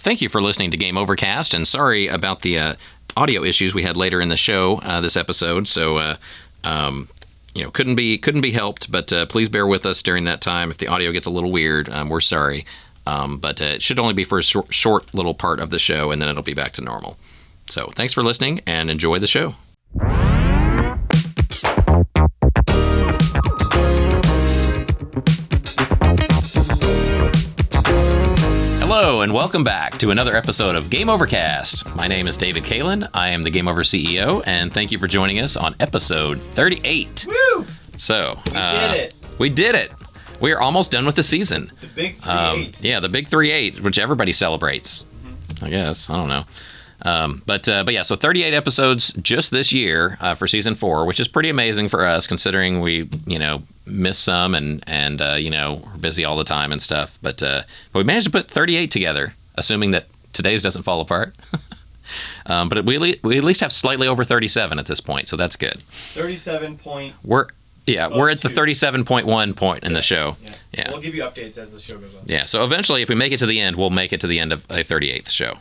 thank you for listening to Game Overcast, and sorry about the audio issues we had later in the show this episode. So, couldn't be helped, but please bear with us during that time. If the audio gets a little weird, we're sorry. But it should only be for a short little part of the show, and then it'll be back to normal. So thanks for listening, and enjoy the show. Hello, and welcome back to another episode of Game Overcast. My name is David Kaelin. I am the Game Over CEO, and thank you for joining us on episode 38. Woo! So, we did it. We did it. We are almost done with the season. The big 3-8. Yeah, the big 3-8, which everybody celebrates. Mm-hmm. I guess. I don't know. But yeah, so 38 episodes just this year for season 4, which is pretty amazing for us considering we, miss some and we're busy all the time and stuff. But we managed to put 38 together, assuming that today's doesn't fall apart. But we at least have slightly over 37 at this point, so that's good. 37 point. We're at the 37.1 point in the show. Yeah. We'll give you updates as the show goes on. Yeah, so eventually, if we make it to the end, we'll make it to the end of a 38th show.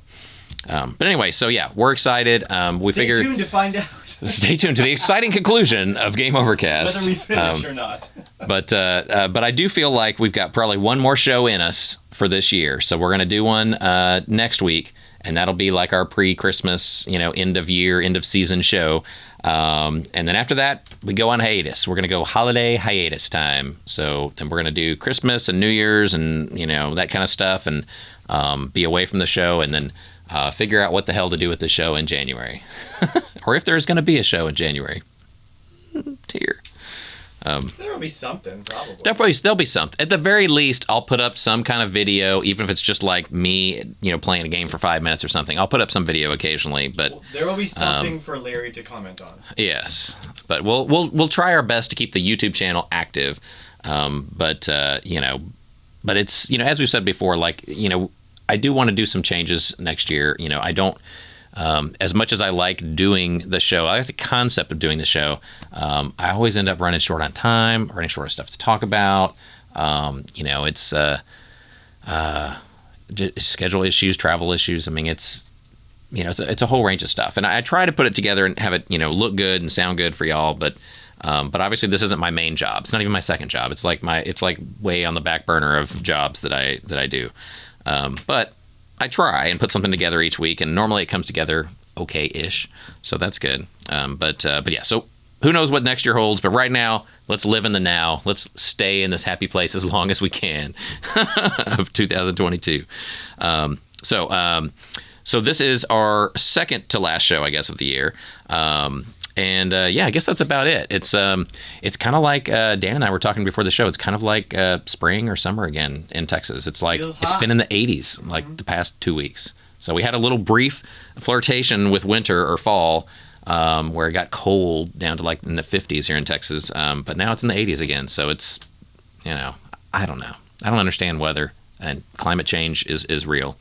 But anyway, so yeah, we're excited. Stay tuned to find out. Stay tuned to the exciting conclusion of Game Overcast. Whether we finish or not. But I do feel like we've got probably one more show in us for this year. So we're going to do one next week, and that'll be like our pre-Christmas, end of year, end of season show. And then after that, we go on hiatus. We're going to go holiday hiatus time. So then we're going to do Christmas and New Year's and, that kind of stuff and be away from the show and then figure out what the hell to do with the show in January. Or if there's going to be a show in January. Dear. There'll be something, probably. There'll be something. At the very least, I'll put up some kind of video, even if it's just like me, playing a game for 5 minutes or something. I'll put up some video occasionally, but there will be something for Larry to comment on. Yes, but we'll try our best to keep the YouTube channel active. But it's as we've said before, I do want to do some changes next year. I don't. As much as I like doing the show, I like the concept of doing the show. I always end up running short on time, running short of stuff to talk about. It's schedule issues, travel issues. I mean, it's a whole range of stuff. And I try to put it together and have it, look good and sound good for y'all. But obviously, this isn't my main job. It's not even my second job. It's like way on the back burner of jobs that I do. But I try and put something together each week, and normally it comes together okay-ish, so that's good. But yeah, so who knows what next year holds, but right now, let's live in the now. Let's stay in this happy place as long as we can of 2022. So this is our second to last show, I guess, of the year. And I guess that's about it. It's kind of like Dan and I were talking before the show. It's kind of like spring or summer again in Texas. It's like it's been in the 80s like the past 2 weeks. So we had a little brief flirtation with winter or fall where it got cold down to like in the 50s here in Texas. But now it's in the 80s again. So it's I don't know. I don't understand weather, and climate change is real.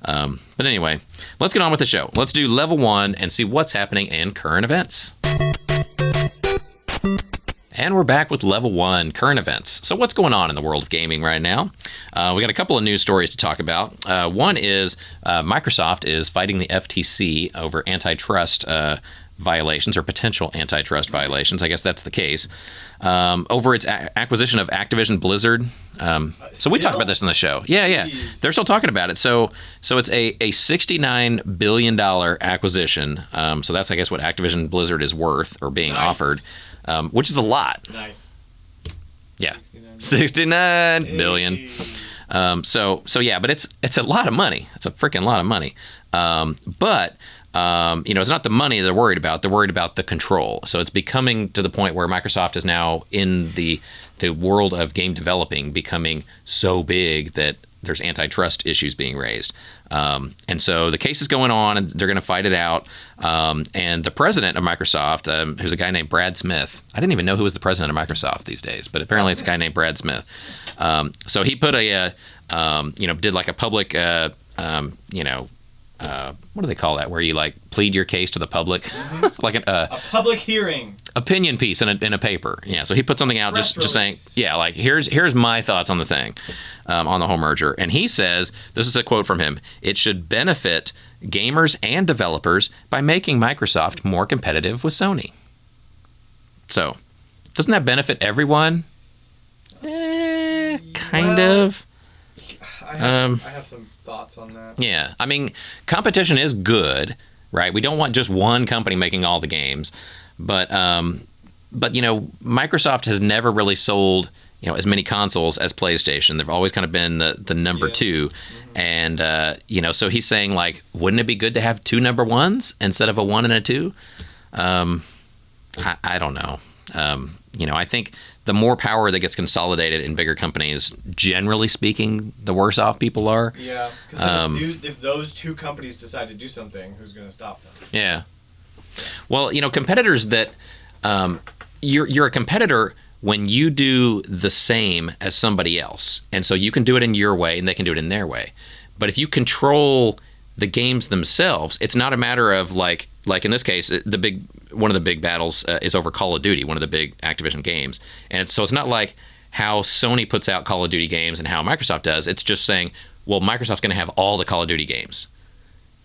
But anyway, let's get on with the show. Let's do level 1 and see what's happening in current events. And we're back with level 1, current events. So what's going on in the world of gaming right now? We got a couple of news stories to talk about. One is Microsoft is fighting the FTC over antitrust violations or potential antitrust violations. I guess that's the case. Over its acquisition of Activision Blizzard. So we talked about this on the show. Yeah. They're still talking about it. So it's a $69 billion acquisition. So that's, I guess, what Activision Blizzard is worth or being offered, which is a lot. Nice. Yeah. 69 billion. So yeah, but it's a lot of money. It's a freaking lot of money. But it's not the money they're worried about. They're worried about the control. So it's becoming to the point where Microsoft is now in the world of game developing becoming so big that there's antitrust issues being raised. And so the case is going on, and they're going to fight it out. And the president of Microsoft, who's a guy named Brad Smith, I didn't even know who was the president of Microsoft these days, but apparently it's a guy named Brad Smith. So he put did like a public, what do they call that? Where you like plead your case to the public, like A public hearing. opinion piece in a paper. Yeah, so he put something out just saying, yeah, like here's my thoughts on the thing, on the whole merger. And he says, this is a quote from him: "It should benefit gamers and developers by making Microsoft more competitive with Sony." So, doesn't that benefit everyone? Kind of. I have some thoughts on that. Yeah, I mean, competition is good, right? We don't want just one company making all the games, but you know, Microsoft has never really sold, you know, as many consoles as PlayStation. They've always kind of been the number two, and you know, so he's saying like, wouldn't it be good to have two number ones instead of a one and a two? I don't know. You know, I think the more power that gets consolidated in bigger companies, generally speaking, the worse off people are. Yeah, because if those two companies decide to do something, who's going to stop them? Yeah. Well, you know, competitors that you're a competitor when you do the same as somebody else, and so you can do it in your way, and they can do it in their way. But if you control the games themselves, it's not a matter of like in this case, one of the big battles is over Call of Duty, one of the big Activision games. And so it's not like how Sony puts out Call of Duty games and how Microsoft does. It's just saying, well, Microsoft's going to have all the Call of Duty games.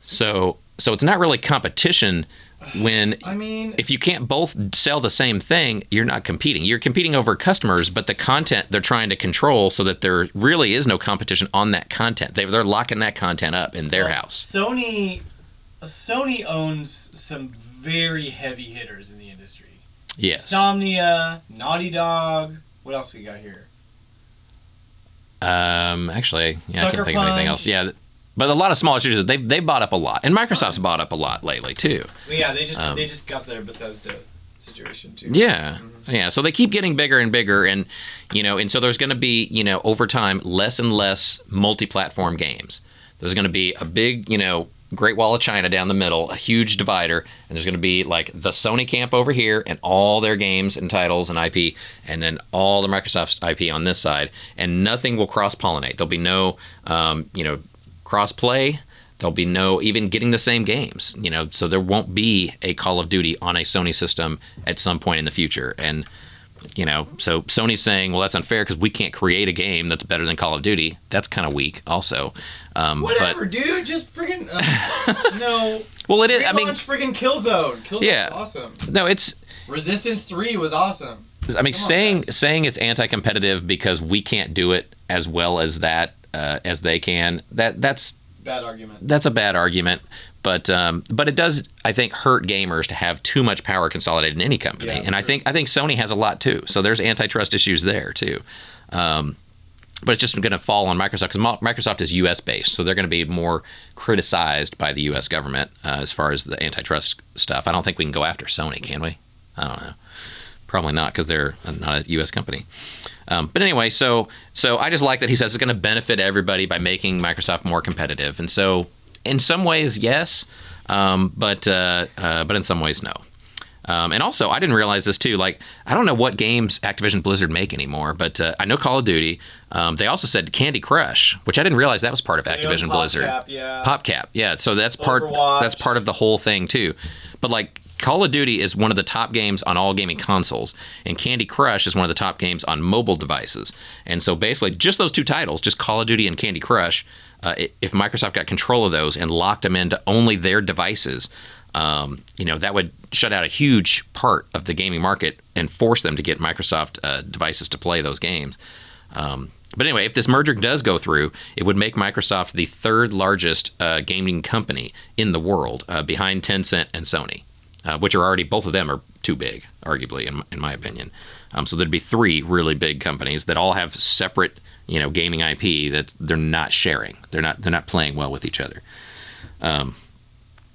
So it's not really competition when, I mean, if you can't both sell the same thing, you're not competing. You're competing over customers, but the content they're trying to control so that there really is no competition on that content. They're locking that content up in their house. Sony owns some very heavy hitters in the industry. Yes. Insomnia, Naughty Dog. What else we got here? Actually, yeah, I Sucker can't think of anything Punch. else. Yeah, but a lot of smaller studios, they bought up a lot, and Microsoft's bought up a lot lately too. Well, yeah, they just got their Bethesda situation too. Yeah, yeah. So they keep getting bigger and bigger, and you know, and so there's going to be, you know, over time, less and less multi-platform games. There's going to be a big, you know, Great Wall of China down the middle, a huge divider, and there's going to be like the Sony camp over here and all their games and titles and IP, and then all the Microsoft IP on this side, and nothing will cross-pollinate. There'll be no, you know, cross-play. There'll be no even getting the same games, you know, so there won't be a Call of Duty on a Sony system at some point in the future. And, you know, so Sony's saying, well, that's unfair because we can't create a game that's better than Call of Duty. That's kind of weak also. Whatever, dude. Just friggin' no. Well, it is. I mean, friggin' Killzone. Killzone's yeah, awesome. No, it's Resistance 3 was awesome. I mean, saying it's anti-competitive because we can't do it as well as that as they can. That's bad argument. That's a bad argument. But it does, I think, hurt gamers to have too much power consolidated in any company. Yeah, and I think Sony has a lot too. So there's antitrust issues there too. But it's just going to fall on Microsoft because Microsoft is U.S. based, so they're going to be more criticized by the U.S. government as far as the antitrust stuff. I don't think we can go after Sony, can we? I don't know. Probably not because they're not a U.S. company. But anyway, so I just like that he says it's going to benefit everybody by making Microsoft more competitive. And so in some ways, yes, but in some ways, no. And also, I didn't realize this too. Like, I don't know what games Activision Blizzard make anymore, but I know Call of Duty. They also said Candy Crush, which I didn't realize that was part of Activision Blizzard. PopCap, yeah. So that's part of the whole thing too. But like, Call of Duty is one of the top games on all gaming consoles, and Candy Crush is one of the top games on mobile devices. And so basically, just those two titles, just Call of Duty and Candy Crush, if Microsoft got control of those and locked them into only their devices, you know, that would shut out a huge part of the gaming market and force them to get Microsoft devices to play those games. But anyway, if this merger does go through, it would make Microsoft the third largest gaming company in the world, behind Tencent and Sony, which are already, both of them are too big, arguably, in my opinion. So there'd be three really big companies that all have separate, you know, gaming IP that they're not sharing. They're not playing well with each other.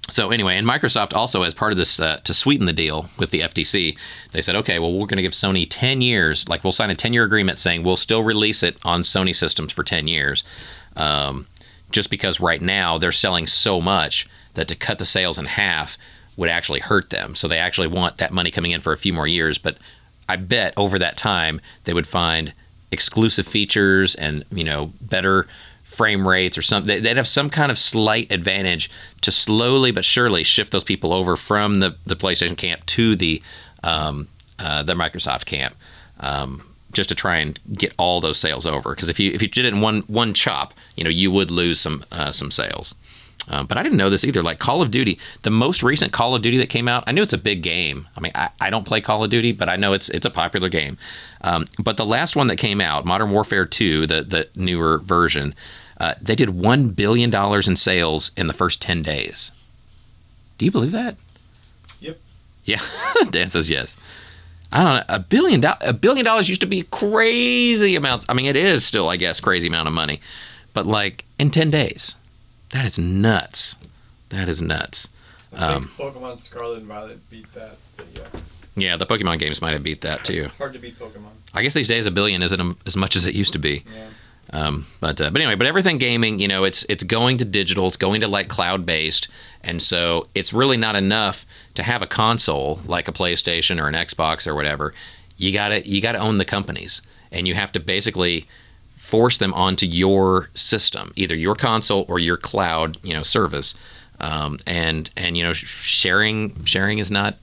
So anyway, and Microsoft also, as part of this, to sweeten the deal with the FTC, they said, okay, well, we're going to give Sony 10 years. Like, we'll sign a 10-year agreement saying we'll still release it on Sony systems for 10 years. Just because right now they're selling so much that to cut the sales in half would actually hurt them. So they actually want that money coming in for a few more years. But I bet over that time they would find exclusive features and, you know, better frame rates or something. They'd have some kind of slight advantage to slowly but surely shift those people over from the PlayStation camp to the Microsoft camp, just to try and get all those sales over. Because if you did it in one chop, you would lose some sales. But I didn't know this either. Like Call of Duty, the most recent Call of Duty that came out, I knew it's a big game. I mean, I don't play Call of Duty, but I know it's a popular game. But the last one that came out, Modern Warfare 2, the newer version, they did $1 billion in sales in the first 10 days. Do you believe that? Yep. Yeah, Dan says yes. I don't know. $1 billion used to be crazy amounts. I mean, it is still, I guess, crazy amount of money. But like in 10 days. That is nuts. That is nuts. I think Pokemon Scarlet and Violet beat that. But yeah, the Pokemon games might have beat that too. Hard to beat Pokemon. I guess these days $1 billion isn't as much as it used to be. Yeah. But anyway, everything gaming, it's going to digital. It's going to like cloud based, and so it's really not enough to have a console like a PlayStation or an Xbox or whatever. You gotta own the companies, and you have to basically force them onto your system, either your console or your cloud, service. And sharing is not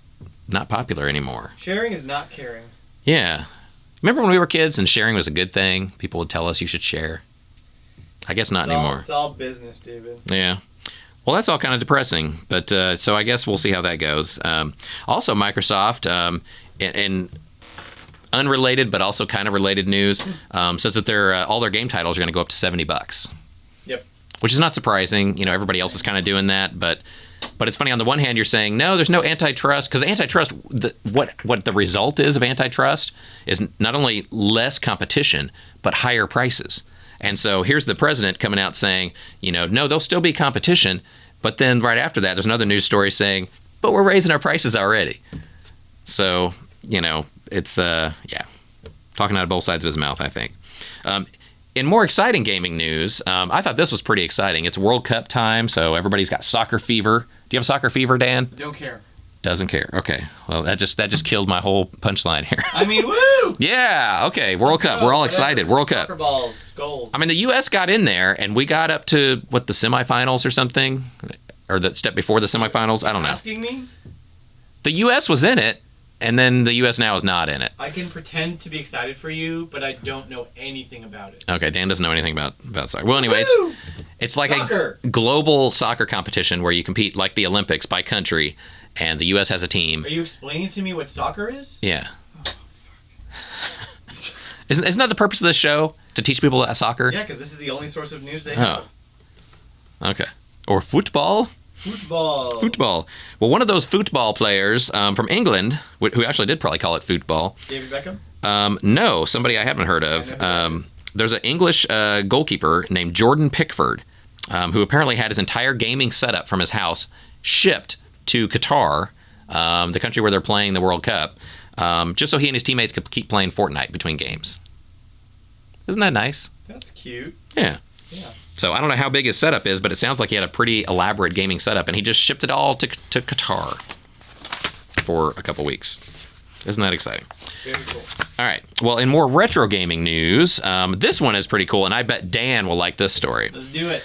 popular anymore. Sharing is not caring. Yeah. Remember when we were kids and sharing was a good thing? People would tell us you should share. I guess not anymore. It's all business, David. Yeah. Well, that's all kind of depressing. But so I guess we'll see how that goes. Also, Microsoft, in unrelated but also kind of related news, says that all their game titles are going to go up to $70. Yep. Which is not surprising. Everybody else is kind of doing that, but it's funny. On the one hand, you're saying no, there's no antitrust, because antitrust. What the result is of antitrust is not only less competition but higher prices. And so here's the president coming out saying, no, there'll still be competition, but then right after that, there's another news story saying, but we're raising our prices already. So it's talking out of both sides of his mouth, I think. In more exciting gaming news, I thought this was pretty exciting. It's World Cup time, so everybody's got soccer fever. Do you have soccer fever, Dan? Don't care. Doesn't care. Okay. Well, that just killed my whole punchline here. I mean, woo! Yeah. Okay. World Cup. We're all excited. World Cup. Soccer balls, goals. I mean, the U.S. got in there, and we got up to the semifinals or something, or the step before the semifinals. I don't know. Asking me? The U.S. was in it. And then the U.S. now is not in it. I can pretend to be excited for you, but I don't know anything about it. Okay, Dan doesn't know anything about soccer. Well, anyway, it's like soccer. A global soccer competition where you compete like the Olympics by country, and the U.S. has a team. Are you explaining to me what soccer is? Yeah. Isn't that the purpose of this show? To teach people about soccer? Yeah, because this is the only source of news they have. Okay. Or football? Football. Well, one of those football players from England, who actually did probably call it football. David Beckham? No, somebody I haven't heard of. There's an English goalkeeper named Jordan Pickford, who apparently had his entire gaming setup from his house shipped to Qatar, the country where they're playing the World Cup, just so he and his teammates could keep playing Fortnite between games. Isn't that nice? That's cute. Yeah. So I don't know how big his setup is, but it sounds like he had a pretty elaborate gaming setup, and he just shipped it all to Qatar for a couple weeks. Isn't that exciting? Very cool. All right. Well, in more retro gaming news, this one is pretty cool, and I bet Dan will like this story. Let's do it.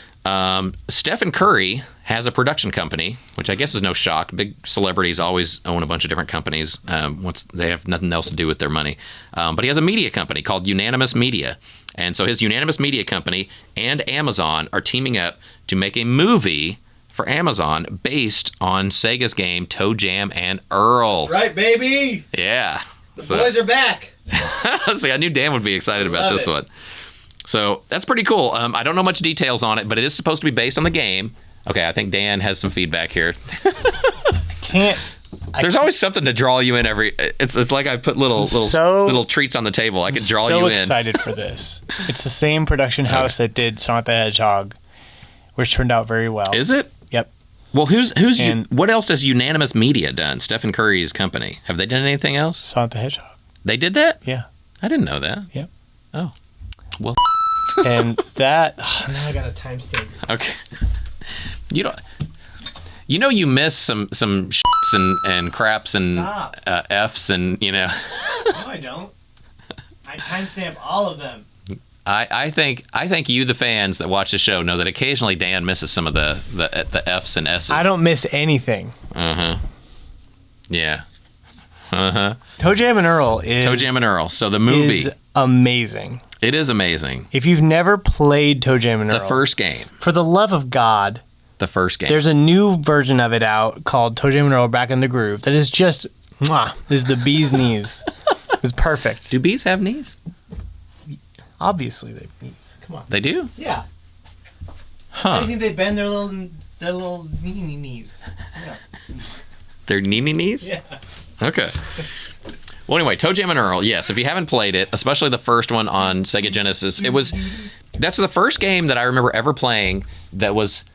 Stephen Curry has a production company, which I guess is no shock. Big celebrities always own a bunch of different companies once they have nothing else to do with their money. But he has a media company called Unanimous Media. And so his Unanimous Media company and Amazon are teaming up to make a movie for Amazon based on Sega's game Toe Jam and Earl. That's right, baby. Yeah. The boys are back. See, I knew Dan would be excited about this one. So that's pretty cool. I don't know much details on it, but it is supposed to be based on the game. Okay, I think Dan has some feedback here. There's always something to draw you in every. It's like I put little treats on the table. I could draw you in. So excited for this. It's the same production house that did Sonic the Hedgehog, which turned out very well. Is it? Yep. Well, what else has Unanimous Media done? Stephen Curry's company. Have they done anything else? Sonic the Hedgehog. They did that? Yeah. I didn't know that. Yep. Oh. Well. And that. Now I got a timestamp. Okay. You miss some shits and craps and F's and No, I don't. I timestamp all of them. I think you, the fans that watch the show, know that occasionally Dan misses some of the F's and S's. I don't miss anything. Yeah. Toe Jam and Earl is Toe Jam and Earl. So the movie is amazing. It is amazing. If you've never played Toe Jam and Earl, The first game. for the love of God, The first game. there's a new version of it out called Toe Jam and Earl Back in the Groove that is just is the bee's knees. It's perfect. Do bees have knees? Obviously they have knees. Come on. They do? Yeah. How do Huh. you think they bend their little knees? Yeah. They're knees? Yeah. Okay. Well, anyway, Toe Jam and Earl. Yes, if you haven't played it, especially the first one on Sega Genesis, that's the first game that I remember ever playing that was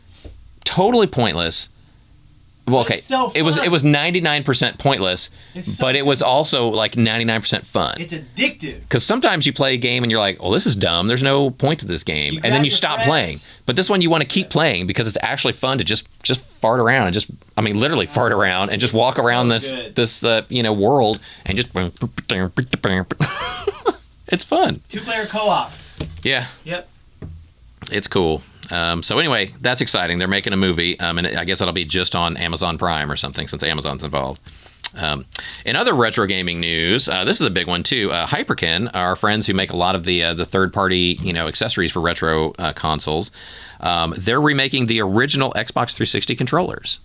totally pointless. Well, okay, It's so it was fun. 99% pointless, It's so but it was also like 99% fun. It's addictive. Because sometimes you play a game and you're like, well, this is dumb. There's no point to this game. You And then grab you your stop friends. playing. But this one you want to keep playing because it's actually fun to just fart around and literally fart around and just walk around good. this world and just it's fun. 2-player co-op. Yeah, Yep. it's cool. So anyway, that's exciting. They're making a movie, and I guess it'll be just on Amazon Prime or something since Amazon's involved. In other retro gaming news, this is a big one too. Hyperkin, our friends who make a lot of the third-party accessories for retro consoles, they're remaking the original Xbox 360 controllers.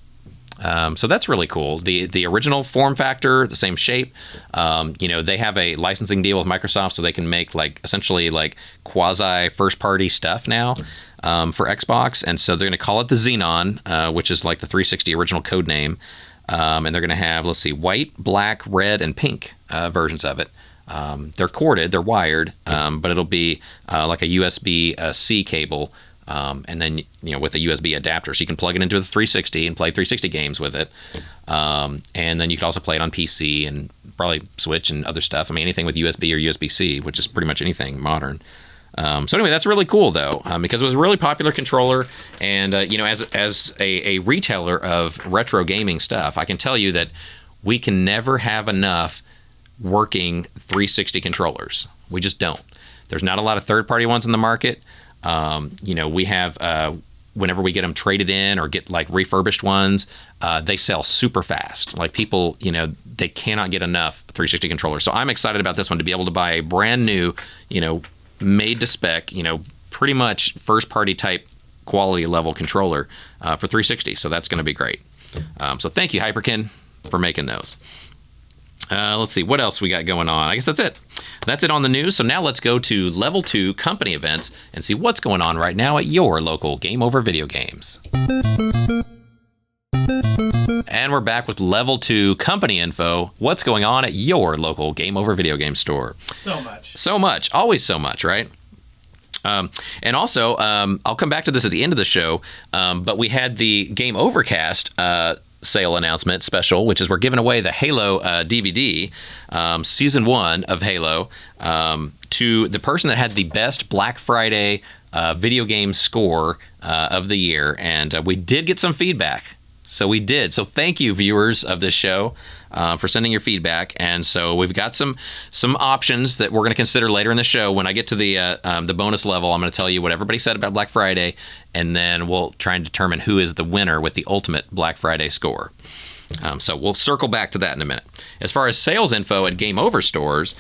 So that's really cool. The original form factor, the same shape. They have a licensing deal with Microsoft, so they can make essentially quasi first party stuff now for Xbox. And so they're going to call it the Xenon, which is like the 360 original code name. And they're going to have, white, black, red, and pink versions of it. They're corded, they're wired, but it'll be like a USB-C cable. And then, with a USB adapter. So you can plug it into the 360 and play 360 games with it. And then you can also play it on PC and probably Switch and other stuff. I mean, anything with USB or USB-C, which is pretty much anything modern. So anyway, that's really cool, though, because it was a really popular controller. And, as a retailer of retro gaming stuff, I can tell you that we can never have enough working 360 controllers. We just don't. There's not a lot of third-party ones in the market. We have, whenever we get them traded in or get refurbished ones, they sell super fast. People, they cannot get enough 360 controllers. So I'm excited about this one to be able to buy a brand new, made to spec, pretty much first party type quality level controller for 360. So that's going to be great. So thank you, Hyperkin, for making those. Let's see, what else we got going on? I guess that's it. That's it on the news. So now let's go to Level 2 company events and see what's going on right now at your local Game Over Video Games. And we're back with Level 2 company info. What's going on at your local Game Over Video Game store? So much. So much. Always so much, right? And also, I'll come back to this at the end of the show, but we had the Game Overcast sale announcement special, which is we're giving away the Halo DVD, Season 1 of Halo, to the person that had the best Black Friday video game score of the year. And we did get some feedback. So we did. So thank you, viewers of this show, for sending your feedback. And so we've got some options that we're going to consider later in the show. When I get to the bonus level, I'm going to tell you what everybody said about Black Friday, and then we'll try and determine who is the winner with the ultimate Black Friday score. So we'll circle back to that in a minute. As far as sales info at Game Over stores,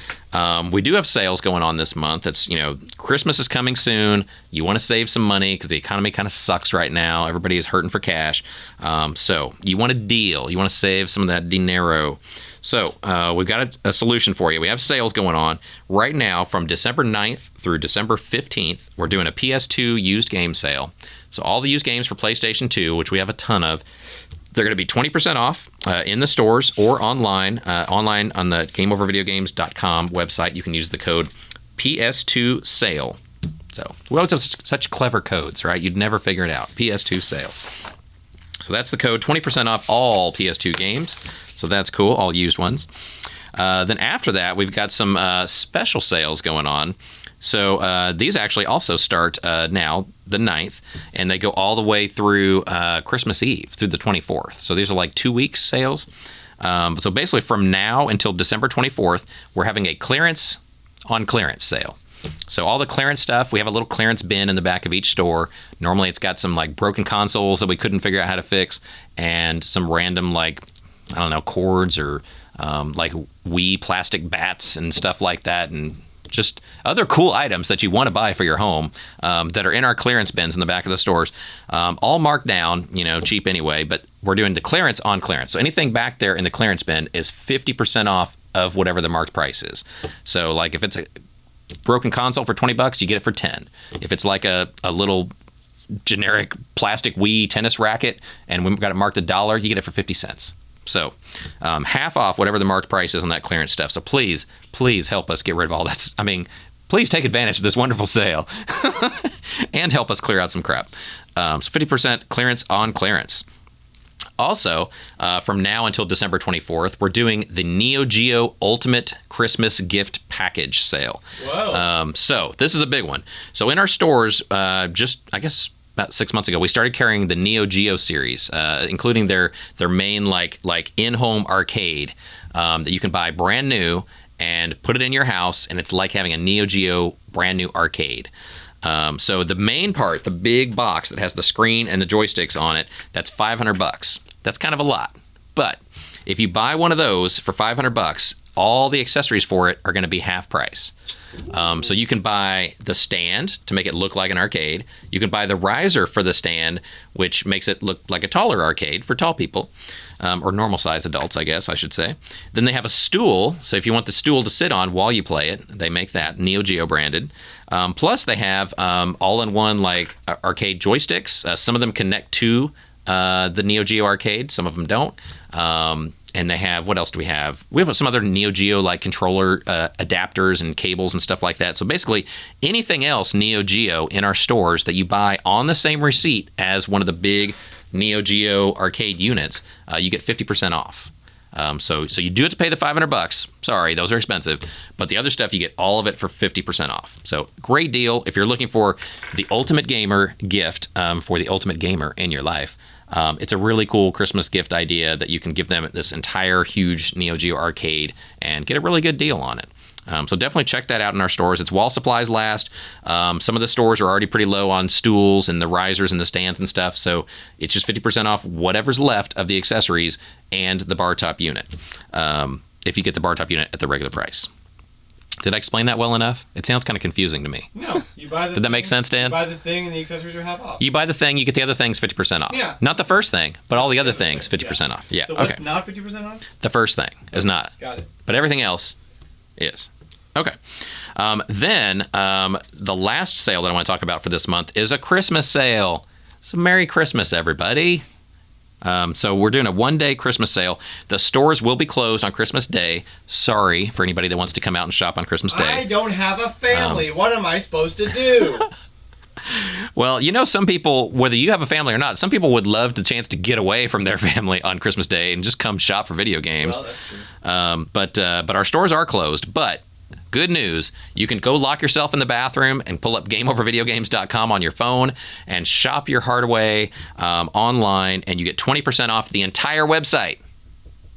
we do have sales going on this month. It's, Christmas is coming soon. You want to save some money because the economy kind of sucks right now. Everybody is hurting for cash. So you want a deal. You want to save some of that dinero. So we've got a solution for you. We have sales going on right now from December 9th through December 15th. We're doing a PS2 used game sale. So all the used games for PlayStation 2, which we have a ton of, they're going to be 20% off in the stores or online. Online on the GameOverVideoGames.com website, you can use the code PS2 sale. So we always have such clever codes, right? You'd never figure it out. PS2 sale. So that's the code, 20% off all PS2 games. So that's cool, all used ones. Then after that, we've got some special sales going on. So these actually also start now, the 9th, and they go all the way through Christmas Eve, through the 24th. So these are 2 weeks sales. So basically from now until December 24th, we're having a clearance on clearance sale. So all the clearance stuff, we have a little clearance bin in the back of each store. Normally it's got some like broken consoles that we couldn't figure out how to fix, and some random like, I don't know, cords or like Wii plastic bats and stuff like that, and just other cool items that you want to buy for your home that are in our clearance bins in the back of the stores. All marked down, cheap anyway, but we're doing the clearance on clearance. So anything back there in the clearance bin is 50% off of whatever the marked price is. So like if it's a broken console for $20, you get it for 10. If it's like a little generic plastic Wii tennis racket and we've got it marked $1, you get it for 50 cents. So half off whatever the marked price is on that clearance stuff. So please help us get rid of all that. I mean, please take advantage of this wonderful sale and help us clear out some crap. So 50% clearance on clearance. Also, from now until December 24th, we're doing the Neo Geo Ultimate Christmas Gift Package sale. Whoa. So this is a big one. So in our stores, just, I guess, about 6 months ago, we started carrying the Neo Geo series, including their main like in-home arcade that you can buy brand new and put it in your house, and it's like having a Neo Geo brand new arcade. So the main part, the big box that has the screen and the joysticks on it, that's $500. That's kind of a lot, but if you buy one of those for $500, all the accessories for it are going to be half price. So you can buy the stand to make it look like an arcade. You can buy the riser for the stand, which makes it look like a taller arcade for tall people, or normal-sized adults, I guess I should say. Then they have a stool, so if you want the stool to sit on while you play it, they make that, Neo Geo branded. Plus they have all-in-one like arcade joysticks. Some of them connect to the Neo Geo arcade, some of them don't. And they have, what else do we have? We have some other Neo Geo like controller adapters and cables and stuff like that. So basically anything else Neo Geo in our stores that you buy on the same receipt as one of the big Neo Geo arcade units, you get 50% off. So you do have to pay the $500. Sorry, those are expensive. But the other stuff, you get all of it for 50% off. So great deal if you're looking for the ultimate gamer gift for the ultimate gamer in your life. It's a really cool Christmas gift idea that you can give them this entire huge Neo Geo arcade and get a really good deal on it. So definitely check that out in our stores. It's while supplies last. Some of the stores are already pretty low on stools and the risers and the stands and stuff. So it's just 50% off whatever's left of the accessories and the bar top unit. If you get the bar top unit at the regular price. Did I explain that well enough? It sounds kind of confusing to me. No, you buy the Did that make sense, Dan? You buy the thing and the accessories are half off. You buy the thing, you get the other things 50% off. Yeah. Not the first thing, but all the other things 50% off. Yeah, So okay. what's not 50% off? The first thing is not. Got it. But everything else is. Okay. Then the last sale that I want to talk about for this month is a Christmas sale. So Merry Christmas, everybody. So we're doing a one-day Christmas sale. The stores will be closed on Christmas Day. Sorry for anybody that wants to come out and shop on Christmas Day. I don't have a family. What am I supposed to do? Well, some people, whether you have a family or not, some people would love the chance to get away from their family on Christmas Day and just come shop for video games. Well, that's true. But our stores are closed. But good news, you can go lock yourself in the bathroom and pull up GameOverVideogames.com on your phone and shop your heart away online, and you get 20% off the entire website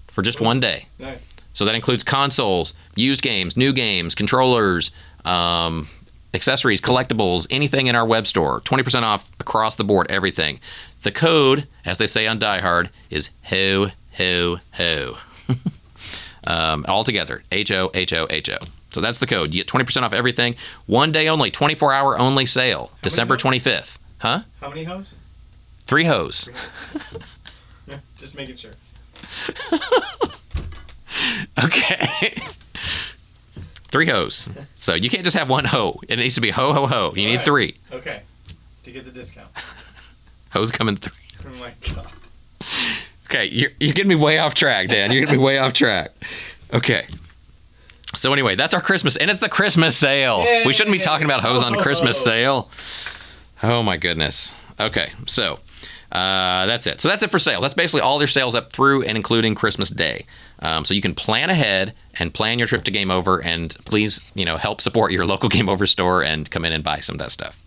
for just one day. Nice. So that includes consoles, used games, new games, controllers, accessories, collectibles, anything in our web store. 20% off across the board, everything. The code, as they say on Die Hard, is HO, HO, HO. All together, HO, HO, HO. So that's the code. You get 20% off everything. One day only, 24-hour only sale, December 25th. Huh? How many hoes? 3 hoes. Yeah, just making sure. Okay. 3 hoes. So you can't just have one hoe. It needs to be ho, ho, ho. You need 3. Okay. To get the discount. Hoes come in 3. Oh my god. Okay, you're getting me way off track, Dan. You're getting me way off track. Okay. So anyway, that's our Christmas, and it's the Christmas sale. Yay. We shouldn't be talking about hoes on Christmas sale. Oh my goodness. Okay, so that's it. So that's it for sale. That's basically all their sales up through and including Christmas Day. So you can plan ahead and plan your trip to Game Over, and please, help support your local Game Over store and come in and buy some of that stuff.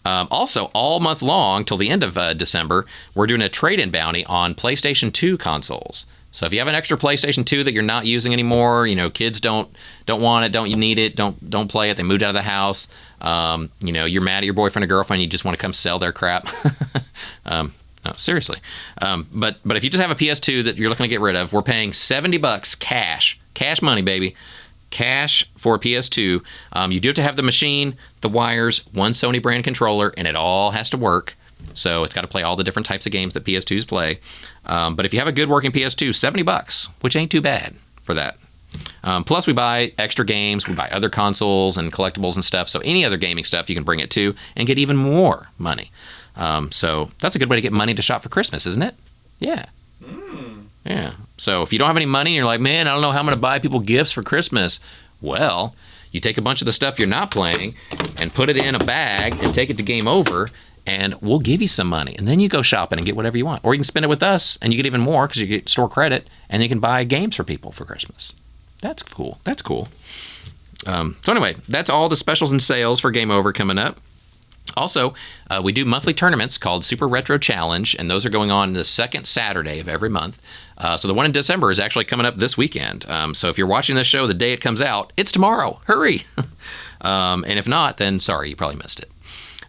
Also, all month long till the end of December, we're doing a trade-in bounty on PlayStation 2 consoles. So if you have an extra PlayStation 2 that you're not using anymore, kids don't want it, don't you need it, don't play it. They moved out of the house. You're mad at your boyfriend or girlfriend. You just want to come sell their crap. No, seriously. But if you just have a PS2 that you're looking to get rid of, we're paying $70 cash money, baby. Cash for a PS2. You do have to have the machine, the wires, one Sony brand controller, and it all has to work. So it's got to play all the different types of games that PS2s play. But if you have a good working PS2, $70, which ain't too bad for that. Plus, we buy extra games. We buy other consoles and collectibles and stuff. So any other gaming stuff, you can bring it to and get even more money. So that's a good way to get money to shop for Christmas, isn't it? Yeah. Yeah. So if you don't have any money and you're like, man, I don't know how I'm going to buy people gifts for Christmas. Well, you take a bunch of the stuff you're not playing and put it in a bag and take it to Game Over, and we'll give you some money. And then you go shopping and get whatever you want. Or you can spend it with us, and you get even more because you get store credit, and you can buy games for people for Christmas. That's cool. That's cool. So anyway, that's all the specials and sales for Game Over coming up. Also, we do monthly tournaments called Super Retro Challenge, and those are going on the second Saturday of every month. So the one in December is actually coming up this weekend. So if you're watching this show the day it comes out, it's tomorrow. Hurry! And if not, then sorry, you probably missed it.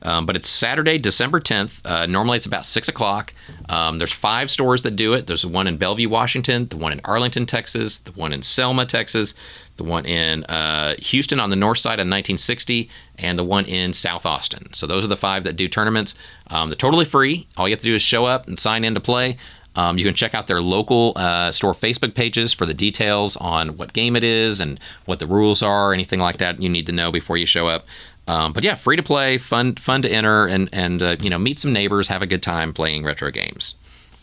But it's Saturday, December 10th. Normally it's about 6 o'clock. There's 5 stores that do it. There's the one in Bellevue, Washington, the one in Arlington, Texas, the one in Selma, Texas, the one in Houston on the north side of 1960, and the one in South Austin. So those are the 5 that do tournaments. They're totally free. All you have to do is show up and sign in to play. You can check out their local store Facebook pages for the details on what game it is and what the rules are, anything like that you need to know before you show up. But yeah, free to play, fun to enter, and meet some neighbors, have a good time playing retro games.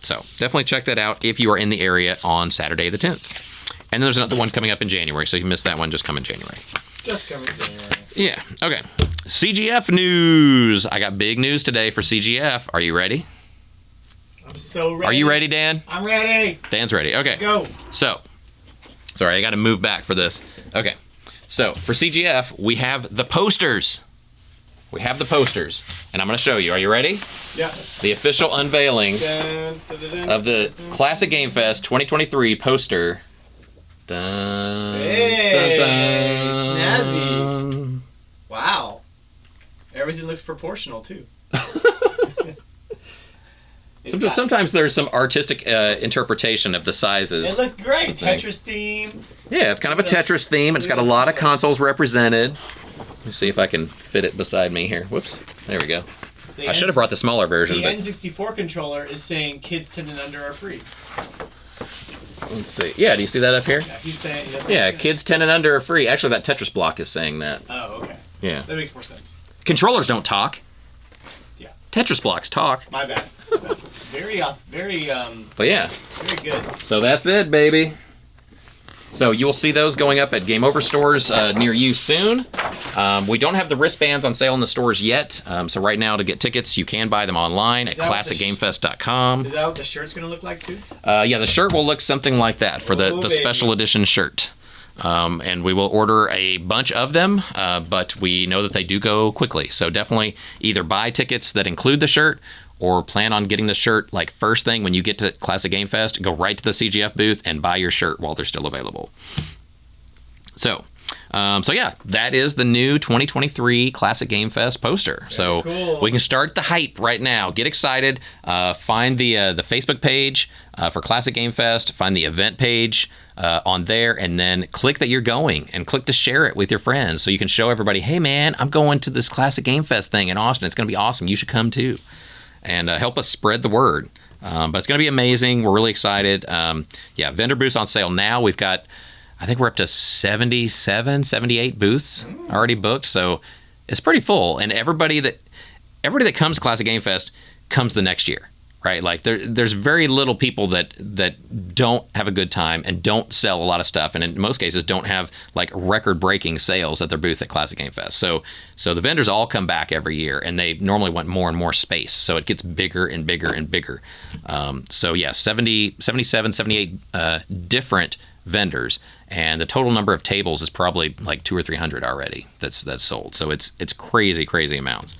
So definitely check that out if you are in the area on Saturday the 10th. And then there's another one coming up in January, so if you missed that one, just come in January. Just coming in January. Yeah, okay. CGF news. I got big news today for CGF. Are you ready? I'm so ready. Are you ready, Dan? I'm ready. Dan's ready. Okay. Go. So, sorry, I got to move back for this. Okay. So, for CGF, we have the posters. We have the posters, and I'm going to show you. Are you ready? Yeah. The official unveiling Dun, dun, dun, dun, of the Classic Game Fest 2023 poster. Dun, Hey, dun, dun. snazzy. Wow. Everything looks proportional, too. Sometimes there's some artistic interpretation of the sizes. It looks great. Tetris theme. Yeah, it's kind of a Tetris theme. It's got a lot of consoles represented. Let me see if I can fit it beside me here. Whoops. There we go. I should have brought the smaller version. The But N64 controller is saying kids 10 and under are free. let's see. Yeah, do you see that up here? Yeah, he's saying. That's what Yeah, he's saying. kids 10 and under are free. Actually, that Tetris block is saying that. Oh, okay. Yeah. That makes more sense. Controllers don't talk. Yeah. Tetris blocks talk. My bad. Very, But yeah. very good. So that's it, baby. So you will see those going up at Game Over stores near you soon. We don't have the wristbands on sale in the stores yet. So right now, to get tickets, you can buy them online at classicgamefest.com. Is that what the shirt's going to look like, too? Yeah, the shirt will look something like that for the baby. special edition shirt. And we will order a bunch of them, but we know that they do go quickly. So definitely either buy tickets that include the shirt or plan on getting the shirt like first thing when you get to Classic Game Fest. Go right to the CGF booth and buy your shirt while they're still available. So yeah, that is the new 2023 Classic Game Fest poster. So cool. we can start the hype right now. Get excited. Find the Facebook page for Classic Game Fest. Find the event page on there, and then click that you're going, and click to share it with your friends so you can show everybody, hey man, I'm going to this Classic Game Fest thing in Austin. It's going to be awesome. You should come too. And help us spread the word. But it's going to be amazing. We're really excited. Yeah, vendor booths on sale now. We've got, I think we're up to 77, 78 booths already booked. So it's pretty full. And everybody that comes to Classic Game Fest comes the next year, right? Like there's very little people that don't have a good time and don't sell a lot of stuff, and in most cases don't have like record-breaking sales at their booth at Classic Game Fest. So the vendors all come back every year, and they normally want more and more space, so it gets bigger and bigger and bigger. So yeah, 77, 78 different vendors, and the total number of tables is probably like 200 or 300 already that's sold. So it's crazy amounts.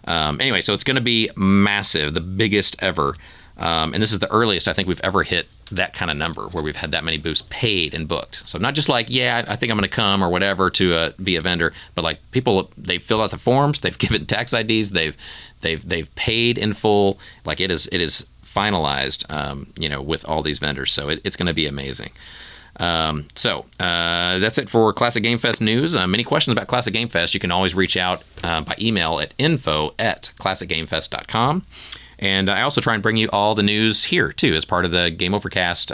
Anyway, so it's going to be massive, the biggest ever. And this is the earliest I think we've ever hit that kind of number where we've had that many booths paid and booked. So not just like, yeah, I think I'm going to come or whatever to be a vendor, but like people, they've filled out the forms, they've given tax IDs, they've paid in full. Like it is finalized, with all these vendors. So it's going to be amazing. So that's it for Classic Game Fest news. Any questions about Classic Game Fest, you can always reach out by email at info@classicgamefest.com. And I also try and bring you all the news here, too, as part of the Game Overcast,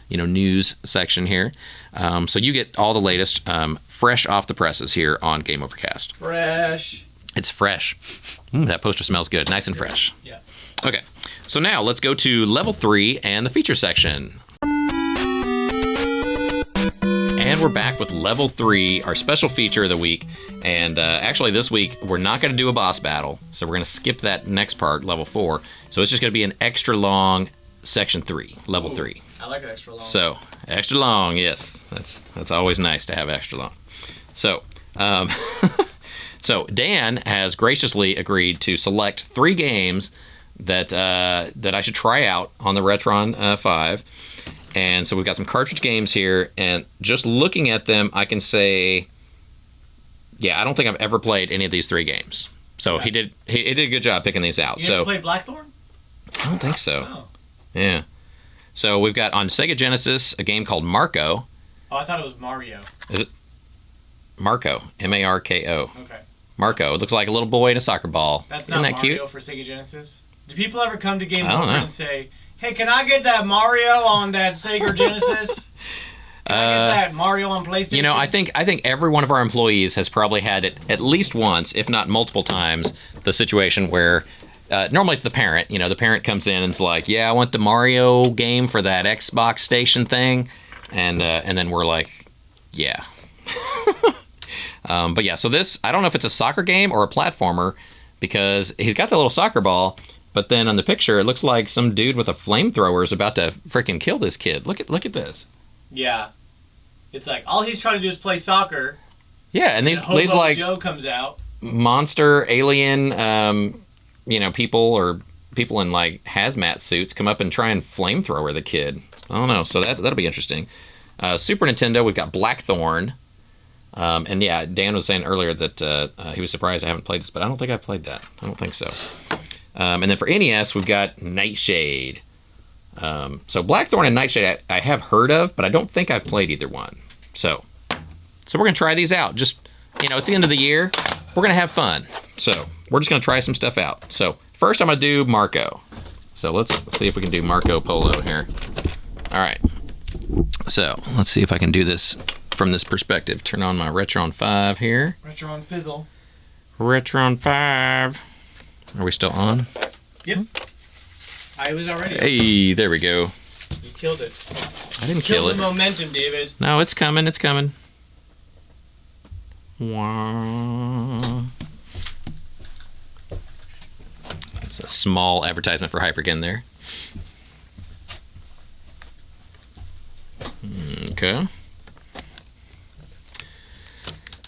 news section here. So you get all the latest, fresh off the presses here on Game Overcast. Fresh. It's fresh. That poster smells good. Nice and fresh. Yeah. Okay. So now let's go to level 3 and the feature section. And we're back with level 3, our special feature of the week. And actually this week, we're not going to do a boss battle. So we're going to skip that next part, level 4. So it's just going to be an extra long section 3, level 3. I like it extra long. So, extra long, yes. That's always nice to have extra long. So, so Dan has graciously agreed to select 3 games that I should try out on the Retron 5. And so we've got some cartridge games here, and just looking at them, I can say, yeah, I don't think I've ever played any of these 3 games. So he did a good job picking these out. You ever played Blackthorn? I don't think so. Oh. Yeah. So we've got on Sega Genesis a game called Marco. Oh, I thought it was Mario. Is it Marco? Marko. Okay. Marco. It looks like a little boy in a soccer ball. That's Isn't not that Mario cute? for Sega Genesis. Do people ever come to Game I don't Over know. and say, "Hey, can I get that Mario on that Sega Genesis? Can I get that Mario on PlayStation?" I think every one of our employees has probably had it at least once, if not multiple times, the situation where normally it's the parent. The parent comes in and is like, "Yeah, I want the Mario game for that Xbox station thing," and then we're like, "Yeah." But yeah, so this, I don't know if it's a soccer game or a platformer, because he's got the little soccer ball, but then on the picture it looks like some dude with a flamethrower is about to freaking kill this kid. Look at this. Yeah. It's like all he's trying to do is play soccer. Yeah, and these Hobo like Joe comes out. monster alien people in like hazmat suits come up and try and flamethrower the kid. I don't know, so that'll be interesting. Super Nintendo, we've got Blackthorn. And yeah, Dan was saying earlier that he was surprised I haven't played this, but I don't think I've played that. I don't think so. And then for NES, we've got Nightshade. So Blackthorn and Nightshade I have heard of, but I don't think I've played either one. So we're going to try these out. Just, it's the end of the year. We're going to have fun. So we're just going to try some stuff out. So first I'm going to do Marco. So let's see if we can do Marco Polo here. All right. So let's see if I can do this from this perspective. Turn on my Retron 5 here. Retron Fizzle. Retron 5. Are we still on? Yep. I was already. Hey, there we go. You killed it. I didn't kill Kill it. the momentum, David. No, it's coming. It's coming. Wah. It's a small advertisement for Hyperkin there. Okay.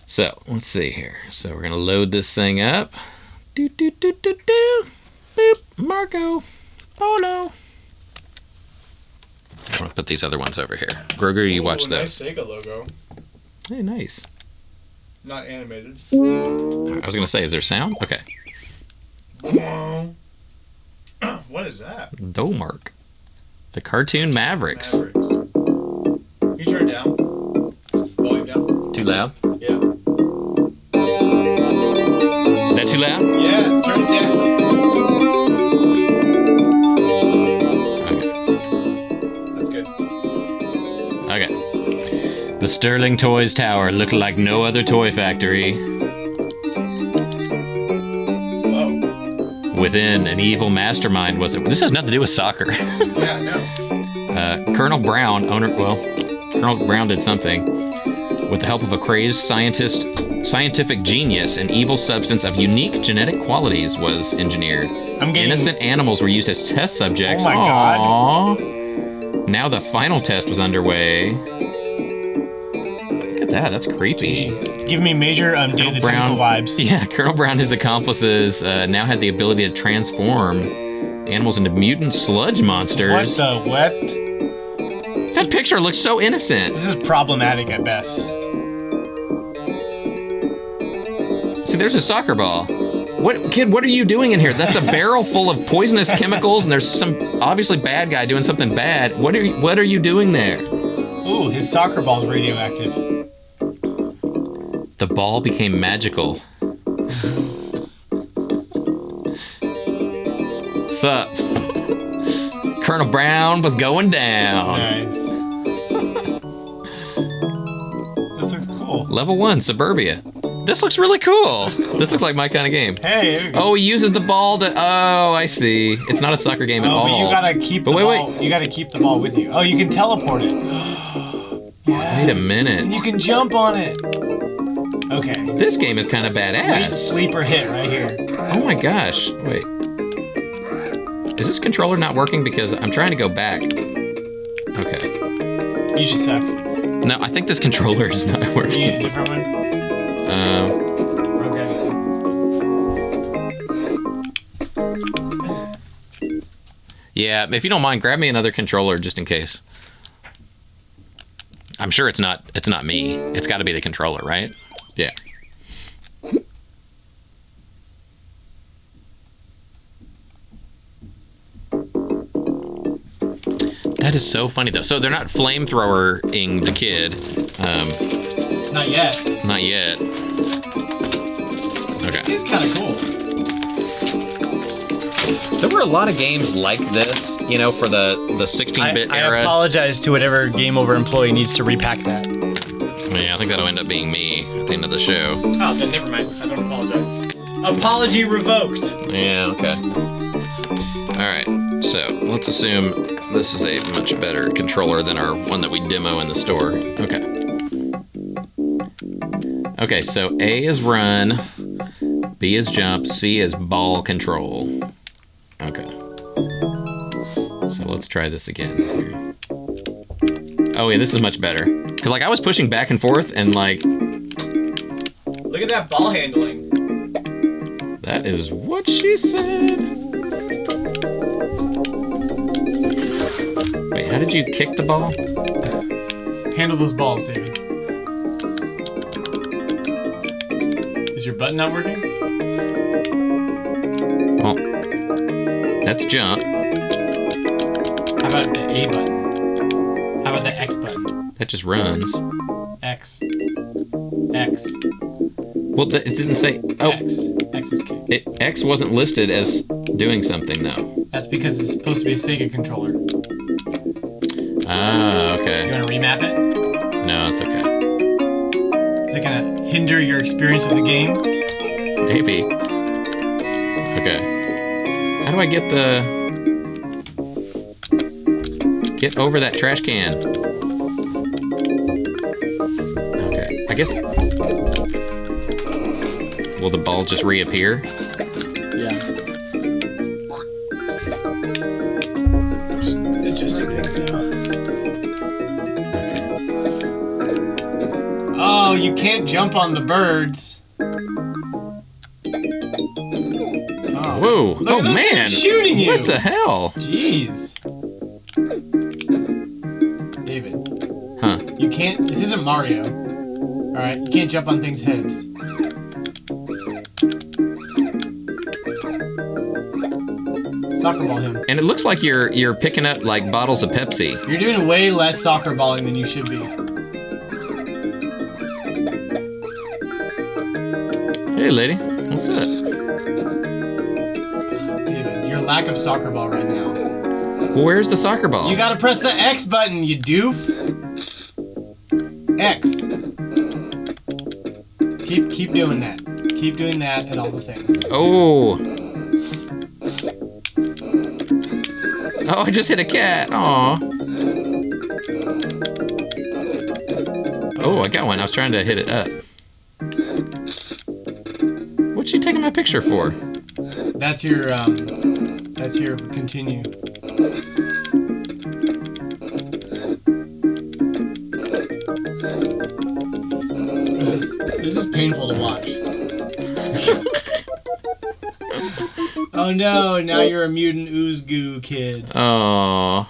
So, let's see here. So, we're going to load this thing up. Do, do, do, do, do. Boop. Marco Polo. I'm going to put these other ones over here. Groger, you watch those. Nice Sega logo. Hey, nice. Not animated. I was going to say, is there sound? Okay. What is that? Dolmark. The Cartoon Mavericks. Mavericks. You turn it down. Volume down. Too loud? Yeah. Is that too loud? Yes, turn it down. Okay. That's good. Okay. The Sterling Toys Tower looked like no other toy factory. Whoa. Within, an evil mastermind was it. This has nothing to do with soccer. Yeah, no. Colonel Brown did something. With the help of a crazed scientific genius, an evil substance of unique genetic qualities was engineered. Innocent animals were used as test subjects. Oh my God. Now the final test was underway. Look at that. That's creepy. Give me major Day of the Tentacle vibes. Yeah, Colonel Brown and his accomplices now had the ability to transform Animals into mutant sludge monsters. What the what? That picture looks so innocent. This is problematic at best. See, there's a soccer ball. What, kid, what are you doing in here? That's a barrel full of poisonous chemicals, and there's some obviously bad guy doing something bad. What are you doing there? Ooh, his soccer ball's radioactive. The ball became magical. Sup? Colonel Brown was going down. Nice. This looks cool. Level 1, Suburbia. This looks really cool. This looks like my kind of game. Hey, here we go. Oh, he uses the ball to... Oh, I see. It's not a soccer game at all. But you gotta keep the ball. You gotta keep the ball with you. Oh, you can teleport it. Yes. Wait a minute. And you can jump on it. Okay. This game is kind of badass. Sleeper hit right here. Oh my gosh. Wait. Is this controller not working? Because I'm trying to go back. Okay. You just suck. No, I think this controller is not You working. need a different one? Okay. Yeah, if you don't mind, grab me another controller just in case. I'm sure it's not me. It's got to be the controller, right? Yeah. That is so funny though. So they're not flamethrower-ing the kid. Not yet. Not yet. Okay. It's kind of cool. There were a lot of games like this, you know, for the 16-bit I era. apologize to whatever Game Over employee needs to repack that. Yeah, I think that'll end up being me at the end of the show. Oh, then never mind. I don't apologize. Apology revoked. Yeah, okay. Alright, so let's assume this is a much better controller than our one that we demo in the store. Okay. Okay, so A is run, B is jump, C is ball control. Okay. So let's try this again. Oh yeah, this is much better. Because like I was pushing back and forth and like... Look at that ball handling. That is what she said. Wait, how did you kick the ball? Handle those balls, David. Is your button not working? Well, that's jump. How about the A button? How about the X button? That just runs. X. X. Well, it didn't say... Oh, X. X is kick. X wasn't listed as doing something, though. That's because it's supposed to be a Sega controller. Ah, okay. You want to remap it? No, it's okay. Is it going to hinder your experience of the game? Maybe. Okay. How do I get Get over that trash can. Okay, I guess... Will the ball just reappear? Yeah. Just adjusting things now. Oh, you can't jump on the birds. Oh. Whoa! Look Oh at those man! things shooting you. What the hell? Jeez. David, Huh? you can't. This isn't Mario. All right, you can't jump on things' heads. Soccer ball him. And it looks like you're picking up like bottles of Pepsi. You're doing way less soccer balling than you should be. Hey, lady, what's up? David, your lack of soccer ball right now. Well, where's the soccer ball? You gotta press the X button, you doof. X. Keep doing that. Keep doing that at all the things. Oh. Oh, I just hit a cat. Aw. Oh, I got one. I was trying to hit it up. What's she taking my picture for? That's your continue. This is painful to watch. Oh, Oh no, now you're a mutant ooze goo kid. Oh.